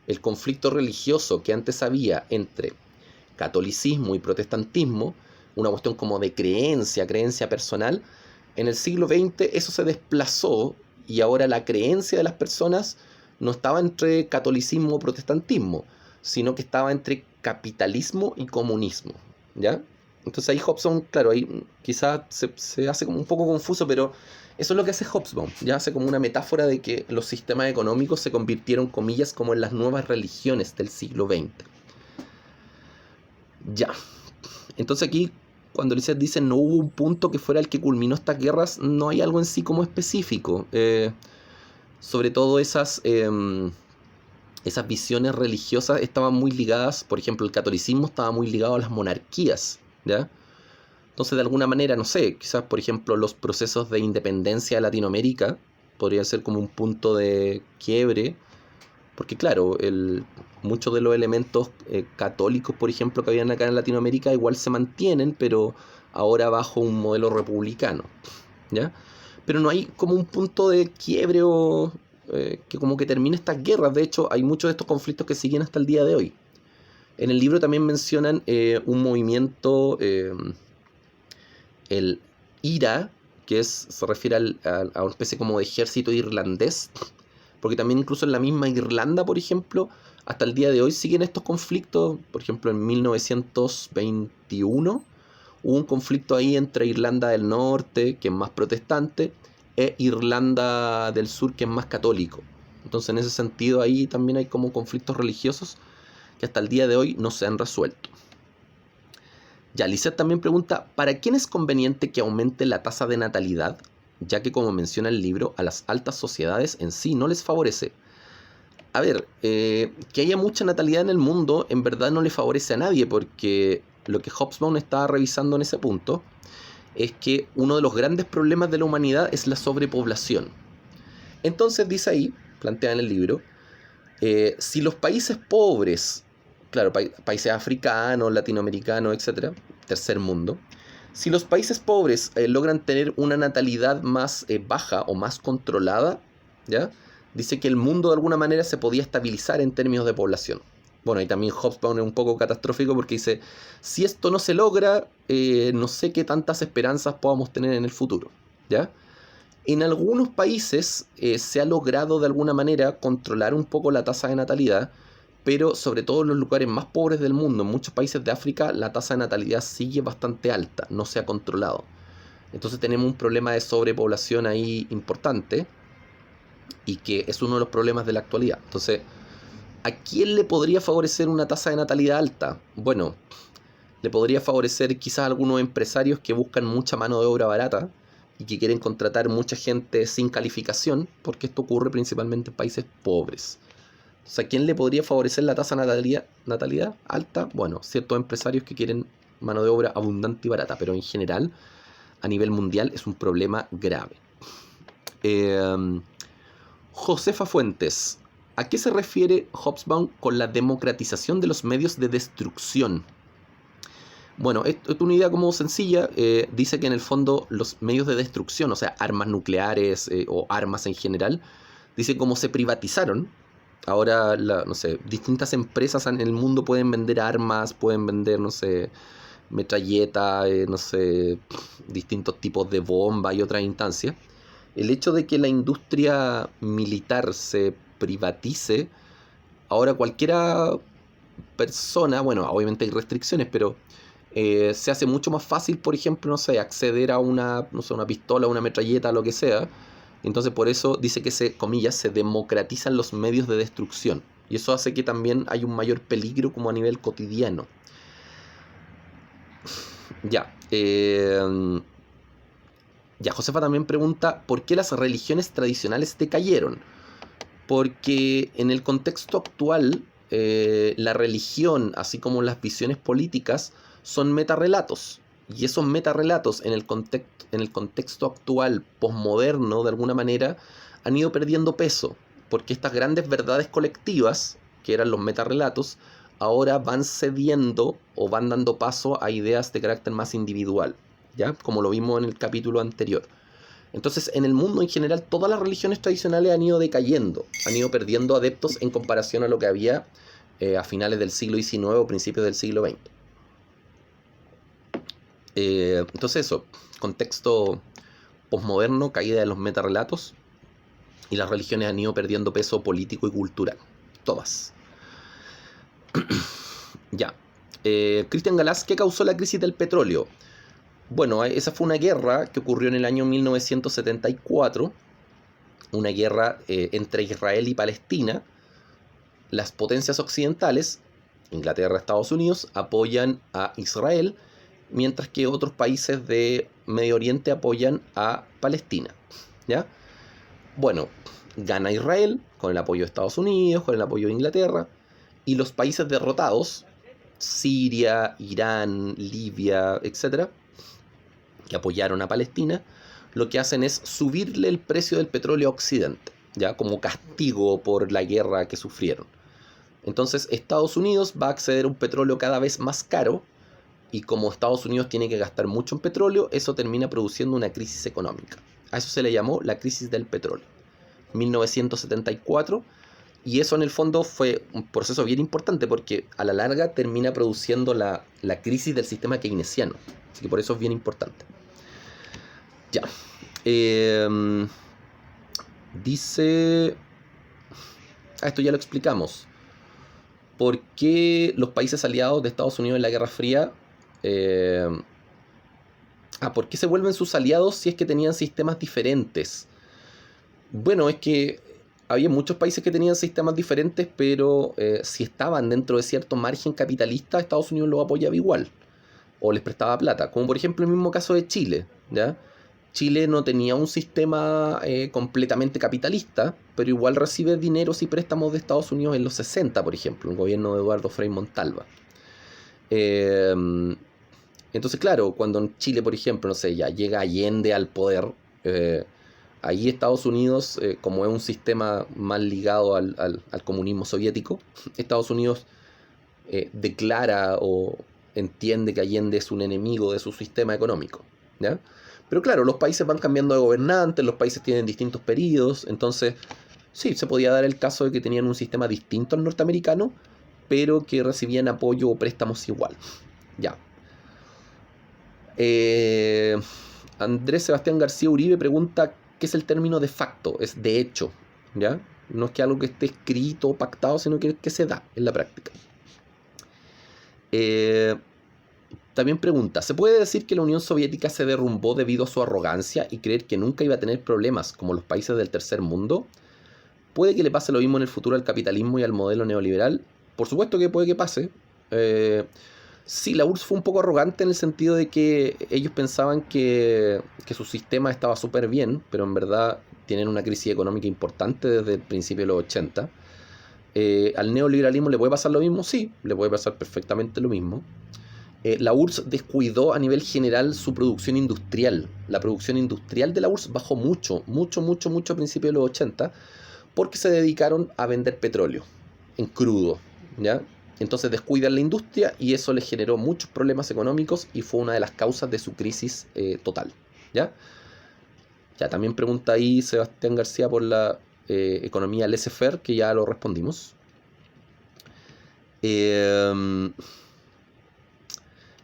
el conflicto religioso que antes había entre catolicismo y protestantismo, una cuestión como de creencia personal, en el siglo XX eso se desplazó y ahora la creencia de las personas no estaba entre catolicismo o protestantismo, sino que estaba entre capitalismo y comunismo, ¿ya? Entonces ahí Hobsbawm, claro, ahí quizás se hace como un poco confuso, pero eso es lo que hace Hobsbawm, ya hace como una metáfora de que los sistemas económicos se convirtieron, comillas, como en las nuevas religiones del siglo XX. Ya, entonces aquí cuando Lisette dice no hubo un punto que fuera el que culminó estas guerras, no hay algo en sí como específico. Sobre todo esas visiones religiosas estaban muy ligadas, por ejemplo, el catolicismo estaba muy ligado a las monarquías, ¿ya? Entonces, de alguna manera, no sé, quizás, por ejemplo, los procesos de independencia de Latinoamérica podrían ser como un punto de quiebre, porque claro, muchos de los elementos católicos, por ejemplo, que habían acá en Latinoamérica igual se mantienen, pero ahora bajo un modelo republicano, ¿ya? Pero no hay como un punto de quiebre o que como que termine estas guerras. De hecho, hay muchos de estos conflictos que siguen hasta el día de hoy. En el libro también mencionan un movimiento, el IRA, que se refiere a una especie como de ejército irlandés, porque también incluso en la misma Irlanda, por ejemplo, hasta el día de hoy siguen estos conflictos. Por ejemplo, en 1921 hubo un conflicto ahí entre Irlanda del Norte, que es más protestante, e Irlanda del Sur, que es más católico. Entonces, en ese sentido, ahí también hay como conflictos religiosos que hasta el día de hoy no se han resuelto. Ya, Lisette también pregunta, ¿para quién es conveniente que aumente la tasa de natalidad? Ya que, como menciona el libro, a las altas sociedades en sí no les favorece. A ver, que haya mucha natalidad en el mundo en verdad no le favorece a nadie, porque lo que Hobsbawm está revisando en ese punto es que uno de los grandes problemas de la humanidad es la sobrepoblación. Entonces dice ahí, plantea en el libro, si los países pobres, claro, países africanos, latinoamericanos, etcétera, tercer mundo, Si los países pobres logran tener una natalidad más baja o más controlada, ¿ya? Dice que el mundo de alguna manera se podía estabilizar en términos de población. Bueno, y también Hobsbawm es un poco catastrófico porque dice, si esto no se logra, no sé qué tantas esperanzas podamos tener en el futuro, ¿ya? En algunos países se ha logrado de alguna manera controlar un poco la tasa de natalidad, pero sobre todo en los lugares más pobres del mundo, en muchos países de África, la tasa de natalidad sigue bastante alta, no se ha controlado. Entonces tenemos un problema de sobrepoblación ahí importante y que es uno de los problemas de la actualidad. Entonces, ¿a quién le podría favorecer una tasa de natalidad alta? Bueno, le podría favorecer quizás a algunos empresarios que buscan mucha mano de obra barata y que quieren contratar mucha gente sin calificación, porque esto ocurre principalmente en países pobres. O sea, ¿quién le podría favorecer la tasa de natalidad alta? Bueno, ciertos empresarios que quieren mano de obra abundante y barata, pero en general, a nivel mundial, es un problema grave. Josefa Fuentes, ¿a qué se refiere Hobsbawm con la democratización de los medios de destrucción? Bueno, esto es una idea como sencilla. Dice que en el fondo los medios de destrucción, o sea, armas nucleares o armas en general, dice cómo se privatizaron. Ahora, no sé, distintas empresas en el mundo pueden vender armas, pueden vender, no sé, metralleta, no sé, distintos tipos de bomba y otras instancias. El hecho de que la industria militar se privatice, ahora cualquiera persona, bueno, obviamente hay restricciones, pero se hace mucho más fácil, por ejemplo, no sé, acceder a una, no sé, una pistola, una metralleta, lo que sea. Entonces por eso dice que comillas, se democratizan los medios de destrucción. Y eso hace que también hay un mayor peligro como a nivel cotidiano. Ya. Ya, Josefa también pregunta, ¿por qué las religiones tradicionales decayeron? Porque en el contexto actual, la religión, así como las visiones políticas, son metarrelatos. Y esos metarrelatos en el contexto actual, posmoderno, de alguna manera, han ido perdiendo peso. Porque estas grandes verdades colectivas, que eran los metarrelatos, ahora van cediendo o van dando paso a ideas de carácter más individual, ¿ya? Como lo vimos en el capítulo anterior. Entonces, en el mundo en general, todas las religiones tradicionales han ido decayendo, han ido perdiendo adeptos en comparación a lo que había a finales del siglo XIX o principios del siglo XX. Entonces eso, contexto posmoderno, caída de los metarrelatos, y las religiones han ido perdiendo peso político y cultural. Todas. Ya. Cristian Galás, ¿qué causó la crisis del petróleo? Bueno, esa fue una guerra que ocurrió en el año 1974, una guerra entre Israel y Palestina. Las potencias occidentales, Inglaterra, Estados Unidos, apoyan a Israel, mientras que otros países de Medio Oriente apoyan a Palestina, ¿ya? Bueno, gana Israel con el apoyo de Estados Unidos, con el apoyo de Inglaterra, y los países derrotados, Siria, Irán, Libia, etc., que apoyaron a Palestina, lo que hacen es subirle el precio del petróleo a Occidente, ya como castigo por la guerra que sufrieron. Entonces Estados Unidos va a acceder a un petróleo cada vez más caro, y como Estados Unidos tiene que gastar mucho en petróleo, eso termina produciendo una crisis económica. A eso se le llamó la crisis del petróleo. 1974, y eso en el fondo fue un proceso bien importante porque a la larga termina produciendo la crisis del sistema keynesiano. Así que por eso es bien importante. Ya. Dice... esto ya lo explicamos. ¿Por qué los países aliados de Estados Unidos en la Guerra Fría... ¿por qué se vuelven sus aliados si es que tenían sistemas diferentes? Bueno, es que había muchos países que tenían sistemas diferentes, pero si estaban dentro de cierto margen capitalista, Estados Unidos los apoyaba igual, o les prestaba plata. Como por ejemplo el mismo caso de Chile, ¿ya? Chile no tenía un sistema completamente capitalista, pero igual recibe dineros y préstamos de Estados Unidos en los 60, por ejemplo, el gobierno de Eduardo Frei Montalva. Entonces, claro, cuando en Chile, por ejemplo, no sé, ya llega Allende al poder, ahí Estados Unidos, como es un sistema más ligado al comunismo soviético, Estados Unidos declara entiende que Allende es un enemigo de su sistema económico, ¿ya? Pero claro, los países van cambiando de gobernantes, los países tienen distintos periodos, entonces sí, se podía dar el caso de que tenían un sistema distinto al norteamericano, pero que recibían apoyo o préstamos igual. Ya. Andrés Sebastián García Uribe pregunta ¿qué es el término de facto? Es de hecho, ¿ya? No es que algo que esté escrito o pactado, sino que se da en la práctica. También pregunta, ¿se puede decir que la Unión Soviética se derrumbó debido a su arrogancia y creer que nunca iba a tener problemas como los países del tercer mundo? ¿Puede que le pase lo mismo en el futuro al capitalismo y al modelo neoliberal? Por supuesto que puede que pase. Sí, la URSS fue un poco arrogante en el sentido de que ellos pensaban que su sistema estaba súper bien, pero en verdad tienen una crisis económica importante desde el principio de los 80. ¿Al neoliberalismo le puede pasar lo mismo? Sí, le puede pasar perfectamente lo mismo. La URSS descuidó a nivel general su producción industrial. La producción industrial de la URSS bajó mucho a principios de los 80 porque se dedicaron a vender petróleo en crudo, ¿ya? Entonces descuidan la industria y eso les generó muchos problemas económicos y fue una de las causas de su crisis total, ¿ya? Ya, también pregunta ahí Sebastián García por la economía laissez-faire, que ya lo respondimos.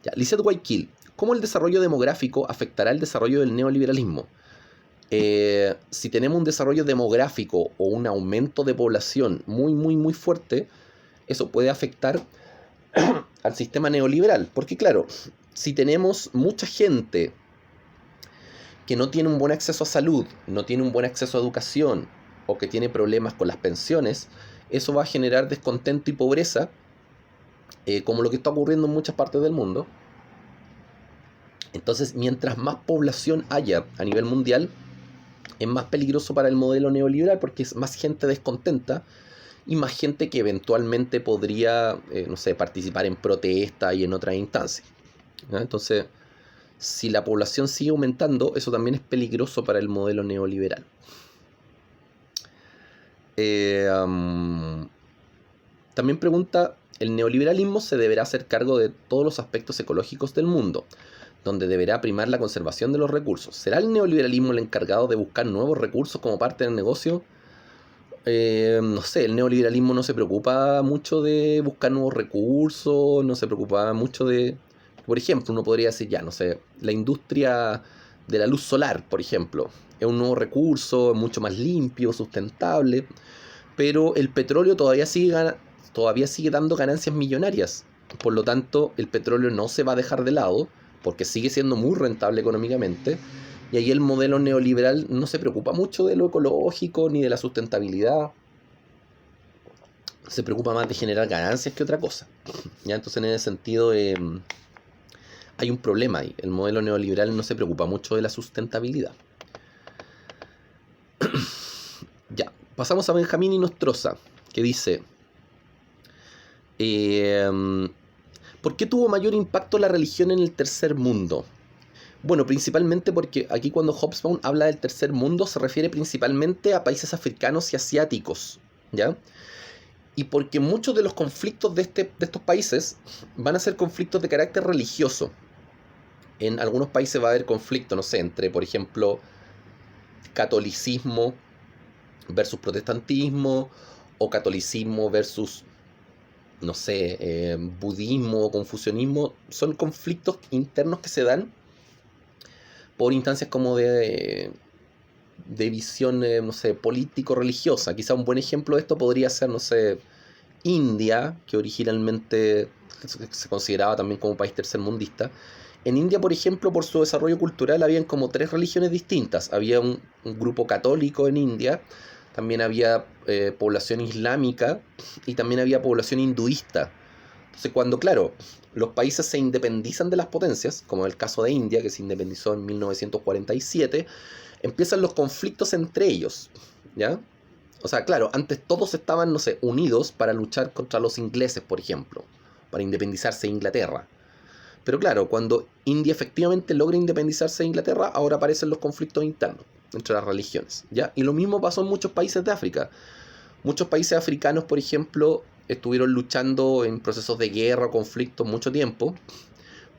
Ya, Lizeth Guayaquil, ¿cómo el desarrollo demográfico afectará el desarrollo del neoliberalismo? Si tenemos un desarrollo demográfico o un aumento de población muy fuerte, eso puede afectar al sistema neoliberal. Porque claro, si tenemos mucha gente que no tiene un buen acceso a salud, no tiene un buen acceso a educación o que tiene problemas con las pensiones, eso va a generar descontento y pobreza, como lo que está ocurriendo en muchas partes del mundo. Entonces, mientras más población haya a nivel mundial, es más peligroso para el modelo neoliberal porque es más gente descontenta y más gente que eventualmente podría, no sé, participar en protestas y en otras instancias, ¿no? Entonces, si la población sigue aumentando, eso también es peligroso para el modelo neoliberal. También pregunta, ¿el neoliberalismo se deberá hacer cargo de todos los aspectos ecológicos del mundo, donde deberá primar la conservación de los recursos? ¿Será el neoliberalismo el encargado de buscar nuevos recursos como parte del negocio? No sé, el neoliberalismo no se preocupa mucho de buscar nuevos recursos, no se preocupa mucho de... Por ejemplo, uno podría decir, ya, no sé, la industria de la luz solar, por ejemplo, es un nuevo recurso, es mucho más limpio, sustentable, pero el petróleo todavía sigue dando ganancias millonarias. Por lo tanto, el petróleo no se va a dejar de lado, porque sigue siendo muy rentable económicamente, y ahí el modelo neoliberal no se preocupa mucho de lo ecológico ni de la sustentabilidad. Se preocupa más de generar ganancias que otra cosa. ¿Ya? Entonces, en ese sentido, hay un problema ahí. El modelo neoliberal no se preocupa mucho de la sustentabilidad. Ya, pasamos a Benjamín Inostroza, que dice... ¿por qué tuvo mayor impacto la religión en el tercer mundo? Bueno, principalmente porque aquí cuando Hobsbawm habla del tercer mundo se refiere principalmente a países africanos y asiáticos, ¿ya? Y porque muchos de los conflictos de estos países van a ser conflictos de carácter religioso. En algunos países va a haber conflicto, no sé, entre, por ejemplo, catolicismo versus protestantismo, o catolicismo versus, no sé, budismo o confucianismo. Son conflictos internos que se dan por instancias como de visión, no sé, político-religiosa. Quizá un buen ejemplo de esto podría ser, no sé, India, que originalmente se consideraba también como un país tercermundista. En India, por ejemplo, por su desarrollo cultural, habían como 3 religiones distintas. Había un grupo católico en India, también había población islámica y también había población hinduista. Entonces, cuando, claro, los países se independizan de las potencias, como el caso de India, que se independizó en 1947, empiezan los conflictos entre ellos, ¿ya? O sea, claro, antes todos estaban, no sé, unidos para luchar contra los ingleses, por ejemplo, para independizarse de Inglaterra. Pero claro, cuando India efectivamente logra independizarse de Inglaterra, ahora aparecen los conflictos internos entre las religiones, ¿ya? Y lo mismo pasó en muchos países de África. Muchos países africanos, por ejemplo, estuvieron luchando en procesos de guerra o conflicto mucho tiempo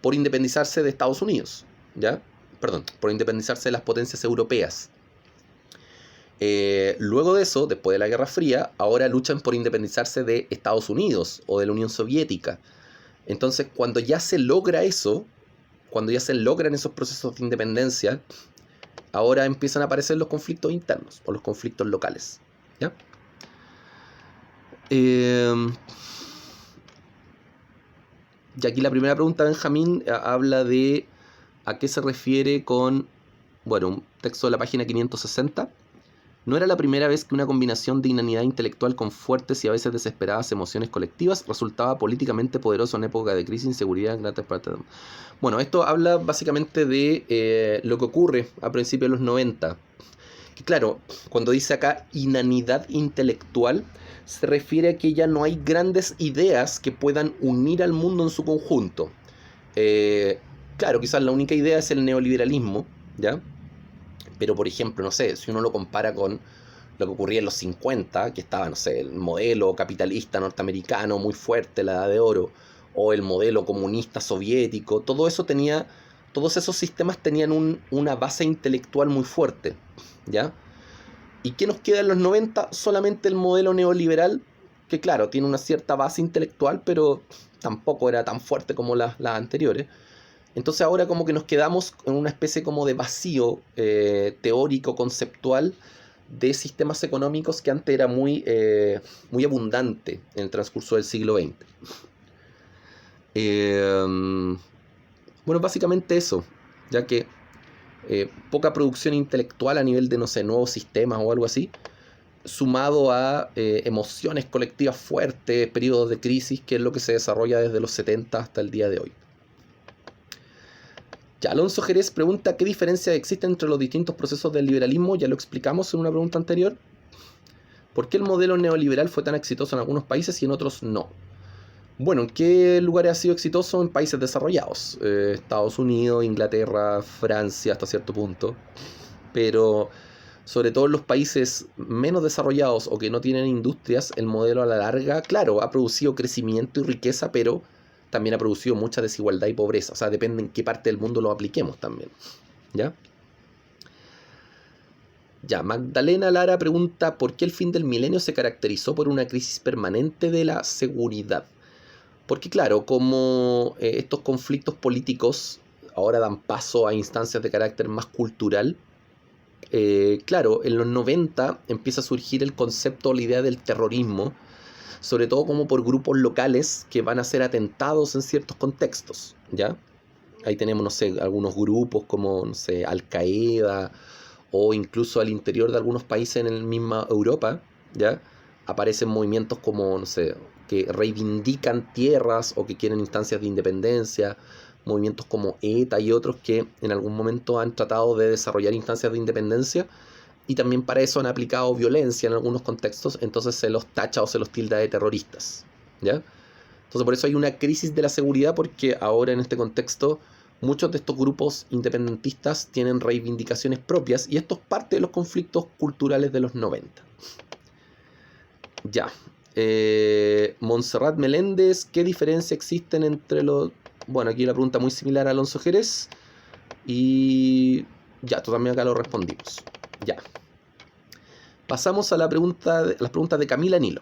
por independizarse de Estados Unidos, ¿ya? Perdón, por independizarse de las potencias europeas. Luego de eso, después de la Guerra Fría, ahora luchan por independizarse de Estados Unidos o de la Unión Soviética. Entonces, cuando ya se logra eso, cuando ya se logran esos procesos de independencia, ahora empiezan a aparecer los conflictos internos o los conflictos locales, ¿ya? Y aquí la primera pregunta, Benjamín, habla de a qué se refiere con, bueno, un texto de la página 560. No era la primera vez que una combinación de inanidad intelectual con fuertes y a veces desesperadas emociones colectivas resultaba políticamente poderoso en época de crisis, inseguridad, grandes partes. Bueno, esto habla básicamente de lo que ocurre a principios de los 90. Que claro, cuando dice acá inanidad intelectual, se refiere a que ya no hay grandes ideas que puedan unir al mundo en su conjunto. Claro, quizás la única idea es el neoliberalismo, ¿ya? Pero por ejemplo, no sé, si uno lo compara con lo que ocurría en los 50, que estaba, no sé, el modelo capitalista norteamericano muy fuerte, la Edad de Oro, o el modelo comunista soviético, todo eso tenía, todos esos sistemas tenían una base intelectual muy fuerte, ¿ya? ¿Y qué nos queda en los 90? Solamente el modelo neoliberal, que claro, tiene una cierta base intelectual, pero tampoco era tan fuerte como las anteriores. Entonces ahora como que nos quedamos en una especie como de vacío teórico, conceptual, de sistemas económicos que antes era muy abundante en el transcurso del siglo XX. Bueno, básicamente eso, ya que poca producción intelectual a nivel de, no sé, nuevos sistemas o algo así, sumado a emociones colectivas fuertes, periodos de crisis, que es lo que se desarrolla desde los 70 hasta el día de hoy. Ya, Alonso Jerez pregunta qué diferencia existe entre los distintos procesos del liberalismo, ya lo explicamos en una pregunta anterior. ¿Por qué el modelo neoliberal fue tan exitoso en algunos países y en otros no? Bueno, ¿en qué lugares ha sido exitoso? En países desarrollados, Estados Unidos, Inglaterra, Francia hasta cierto punto, pero sobre todo en los países menos desarrollados o que no tienen industrias, el modelo a la larga, claro, ha producido crecimiento y riqueza, pero también ha producido mucha desigualdad y pobreza. O sea, depende en qué parte del mundo lo apliquemos también, ¿ya? Ya, Magdalena Lara pregunta ¿por qué el fin del milenio se caracterizó por una crisis permanente de la seguridad? Porque claro, como estos conflictos políticos ahora dan paso a instancias de carácter más cultural, claro, en los 90 empieza a surgir el concepto o la idea del terrorismo, sobre todo como por grupos locales que van a ser atentados en ciertos contextos, ¿ya? Ahí tenemos, no sé, algunos grupos como, no sé, Al-Qaeda, o incluso al interior de algunos países en la misma Europa, ¿ya? Aparecen movimientos como, no sé, que reivindican tierras o que quieren instancias de independencia, movimientos como ETA y otros que en algún momento han tratado de desarrollar instancias de independencia y también para eso han aplicado violencia en algunos contextos, entonces se los tacha o se los tilda de terroristas, ¿ya? Entonces por eso hay una crisis de la seguridad, porque ahora en este contexto muchos de estos grupos independentistas tienen reivindicaciones propias y esto es parte de los conflictos culturales de los 90. Ya. Montserrat Meléndez, ¿qué diferencia existen entre los...? Bueno, aquí la pregunta muy similar a Alonso Jerez. Y ya, tú también acá lo respondimos. Ya. Pasamos a las preguntas de Camila Nilo.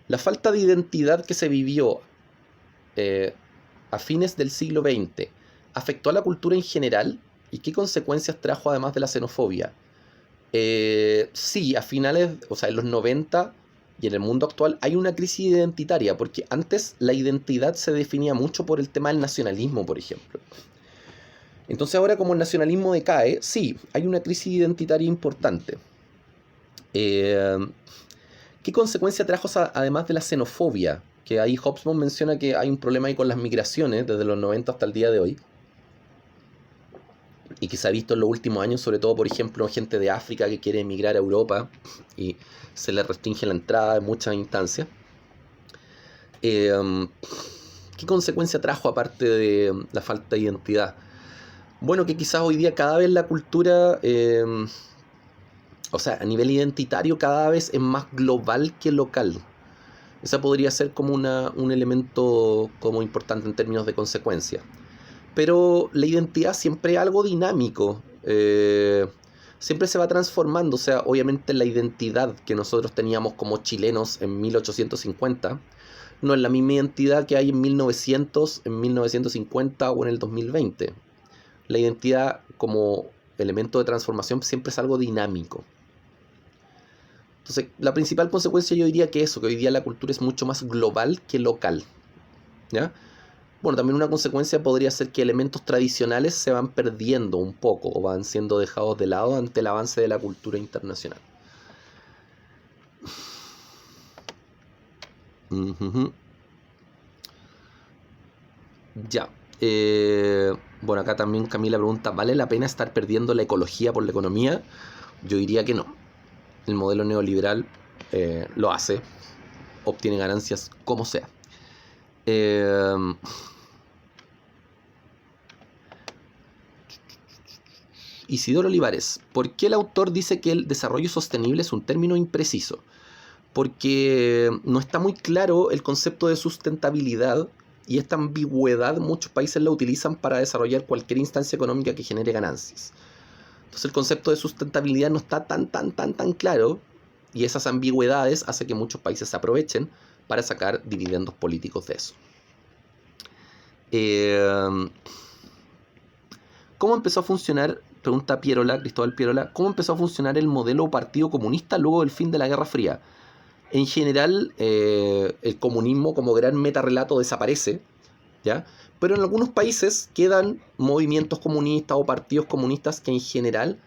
La falta de identidad que se vivió a fines del siglo XX afectó a la cultura en general y qué consecuencias trajo además de la xenofobia. Sí, a finales, o sea, en los 90 y en el mundo actual hay una crisis identitaria, porque antes la identidad se definía mucho por el tema del nacionalismo, por ejemplo. Entonces ahora como el nacionalismo decae, sí, hay una crisis identitaria importante. ¿Qué consecuencia trajo además de la xenofobia? Que ahí Hobsbawm menciona que hay un problema ahí con las migraciones desde los 90 hasta el día de hoy. Y que se ha visto en los últimos años, sobre todo, por ejemplo, gente de África que quiere emigrar a Europa y se le restringe la entrada en muchas instancias. ¿Qué consecuencia trajo aparte de la falta de identidad? Bueno, que quizás hoy día cada vez la cultura, o sea, a nivel identitario cada vez es más global que local. Esa podría ser como un elemento como importante en términos de consecuencia. Pero la identidad siempre es algo dinámico. Siempre se va transformando. O sea, obviamente la identidad que nosotros teníamos como chilenos en 1850 no es la misma identidad que hay en 1900, en 1950 o en el 2020. La identidad como elemento de transformación siempre es algo dinámico. Entonces, la principal consecuencia yo diría que eso, que hoy día la cultura es mucho más global que local, ¿ya? Bueno, también una consecuencia podría ser que elementos tradicionales se van perdiendo un poco o van siendo dejados de lado ante el avance de la cultura internacional. Ya. Bueno, acá también Camila pregunta, ¿vale la pena estar perdiendo la ecología por la economía? Yo diría que no. El modelo neoliberal lo hace, obtiene ganancias como sea. Isidoro Olivares, ¿por qué el autor dice que el desarrollo sostenible es un término impreciso? Porque no está muy claro el concepto de sustentabilidad y esta ambigüedad muchos países la utilizan para desarrollar cualquier instancia económica que genere ganancias. Entonces el concepto de sustentabilidad no está tan claro y esas ambigüedades hacen que muchos países se aprovechen para sacar dividendos políticos de eso. ¿Cómo empezó a funcionar, pregunta Cristóbal Pierola, cómo empezó a funcionar el modelo Partido Comunista luego del fin de la Guerra Fría? En general, el comunismo como gran metarrelato desaparece, ¿ya? Pero en algunos países quedan movimientos comunistas o partidos comunistas que en general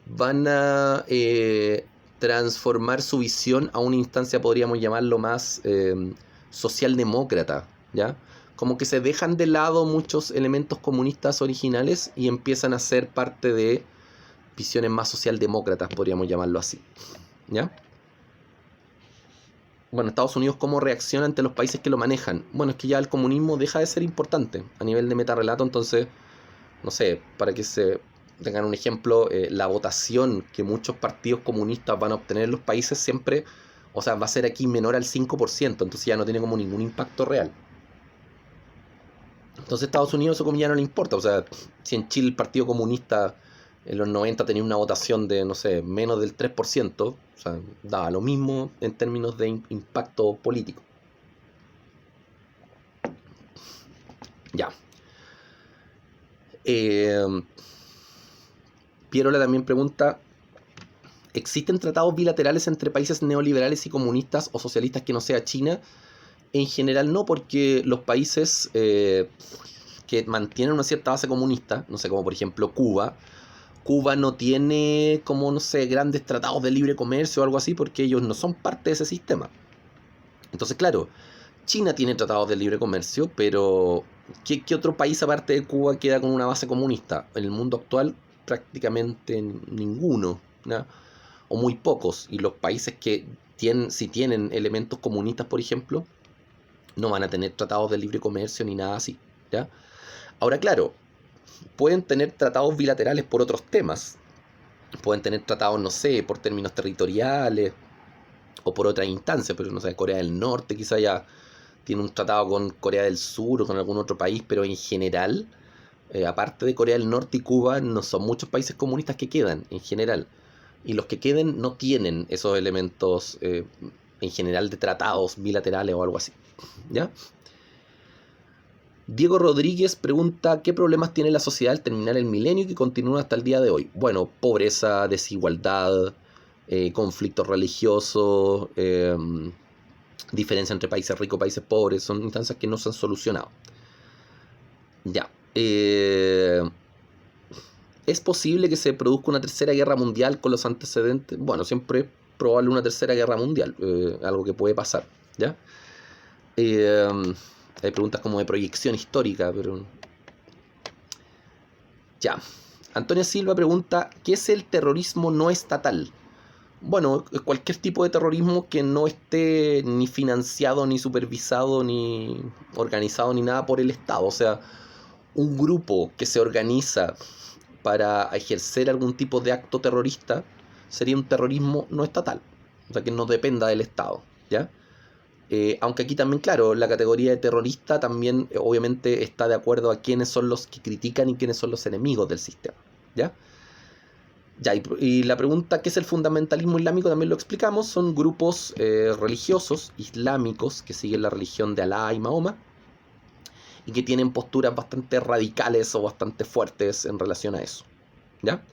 van a transformar su visión a una instancia, podríamos llamarlo más socialdemócrata, ¿ya? Como que se dejan de lado muchos elementos comunistas originales y empiezan a ser parte de visiones más socialdemócratas, podríamos llamarlo así, ¿ya? Bueno, Estados Unidos, ¿cómo reacciona ante los países que lo manejan? Bueno, es que ya el comunismo deja de ser importante a nivel de metarrelato, entonces, no sé, para que se tengan un ejemplo, la votación que muchos partidos comunistas van a obtener en los países siempre, o sea, va a ser aquí menor al 5%, entonces ya no tiene como ningún impacto real. Entonces Estados Unidos eso como ya no le importa, o sea, si en Chile el Partido Comunista en los 90 tenía una votación de, no sé, menos del 3%, o sea, daba lo mismo en términos de impacto político. Ya. Pierola también pregunta, ¿existen tratados bilaterales entre países neoliberales y comunistas o socialistas que no sea China? En general no, porque los países que mantienen una cierta base comunista, no sé, como por ejemplo Cuba no tiene como, no sé, grandes tratados de libre comercio o algo así, porque ellos no son parte de ese sistema. Entonces, claro, China tiene tratados de libre comercio, pero ¿qué otro país aparte de Cuba queda con una base comunista? En el mundo actual, prácticamente ninguno, ¿no? O muy pocos. Y los países que tienen, si tienen elementos comunistas, por ejemplo, no van a tener tratados de libre comercio ni nada así, ¿ya? Ahora, claro, pueden tener tratados bilaterales por otros temas. Pueden tener tratados, no sé, por términos territoriales o por otras instancias, pero no sé, Corea del Norte quizá ya tiene un tratado con Corea del Sur o con algún otro país, pero en general, aparte de Corea del Norte y Cuba, no son muchos países comunistas que quedan, en general. Y los que queden no tienen esos elementos, en general, de tratados bilaterales o algo así, ¿ya? Diego Rodríguez pregunta, ¿qué problemas tiene la sociedad al terminar el milenio y que continúa hasta el día de hoy? Bueno, pobreza, desigualdad, conflictos religiosos, diferencia entre países ricos y países pobres, son instancias que no se han solucionado. Ya. ¿Es posible que se produzca una tercera guerra mundial con los antecedentes? Bueno, siempre es probable una tercera guerra mundial, algo que puede pasar, ¿ya? Hay preguntas como de proyección histórica, pero... Ya. Antonia Silva pregunta, ¿qué es el terrorismo no estatal? Bueno, cualquier tipo de terrorismo que no esté ni financiado, ni supervisado, ni organizado, ni nada por el Estado. O sea, un grupo que se organiza para ejercer algún tipo de acto terrorista sería un terrorismo no estatal. O sea, que no dependa del Estado, ¿ya? Aunque aquí también, claro, la categoría de terrorista también obviamente está de acuerdo a quiénes son los que critican y quiénes son los enemigos del sistema, ¿ya? Ya, y la pregunta, ¿qué es el fundamentalismo islámico? También lo explicamos. Son grupos religiosos islámicos que siguen la religión de Alá y Mahoma y que tienen posturas bastante radicales o bastante fuertes en relación a eso, ¿ya?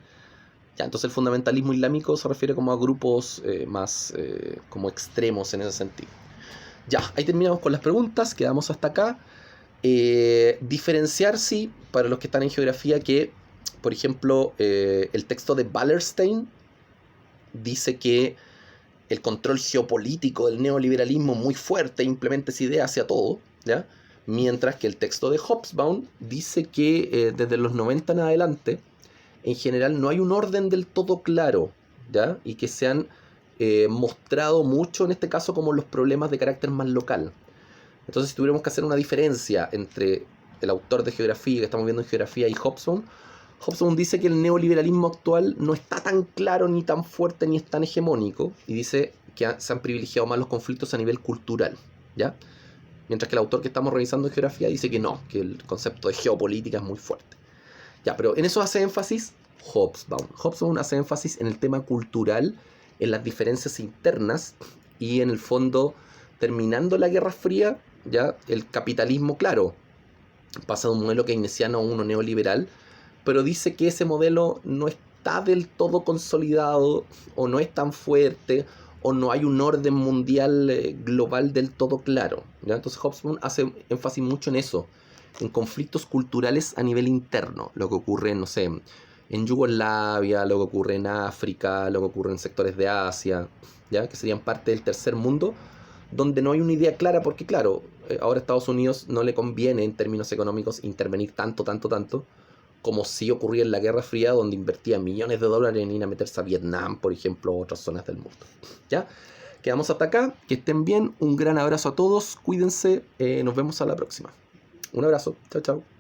Ya, entonces el fundamentalismo islámico se refiere como a grupos más como extremos en ese sentido. Ya, ahí terminamos con las preguntas, quedamos hasta acá. Diferenciar, sí, para los que están en geografía, que, por ejemplo, el texto de Wallerstein dice que el control geopolítico del neoliberalismo muy fuerte implementa esa idea hacia todo, ¿ya? Mientras que el texto de Hobsbawm dice que desde los 90 en adelante, en general no hay un orden del todo claro, ¿ya? Y que se han mostrado mucho en este caso como los problemas de carácter más local. Entonces, si tuviéramos que hacer una diferencia entre el autor de geografía que estamos viendo en geografía y Hobsbawm, Hobsbawm dice que el neoliberalismo actual no está tan claro, ni tan fuerte, ni es tan hegemónico, y dice que se han privilegiado más los conflictos a nivel cultural, ¿ya? Mientras que el autor que estamos revisando en geografía dice que no, que el concepto de geopolítica es muy fuerte. Ya, pero en eso hace énfasis Hobsbawm. Hobsbawm hace énfasis en el tema cultural, en las diferencias internas, y en el fondo, terminando la Guerra Fría, ya el capitalismo, claro, pasa de un modelo keynesiano a uno neoliberal, pero dice que ese modelo no está del todo consolidado, o no es tan fuerte, o no hay un orden mundial global del todo claro, ¿ya? Entonces Hobsbawm hace énfasis mucho en eso, en conflictos culturales a nivel interno, lo que ocurre, no sé, en Yugoslavia, lo que ocurre en África, lo que ocurre en sectores de Asia, ¿ya? Que serían parte del tercer mundo, donde no hay una idea clara, porque claro, ahora a Estados Unidos no le conviene en términos económicos intervenir tanto, como si ocurría en la Guerra Fría, donde invertía millones de dólares en ir a meterse a Vietnam, por ejemplo, o otras zonas del mundo. ¿Ya? Quedamos hasta acá, que estén bien, un gran abrazo a todos, cuídense, nos vemos a la próxima. Un abrazo, chao, chao.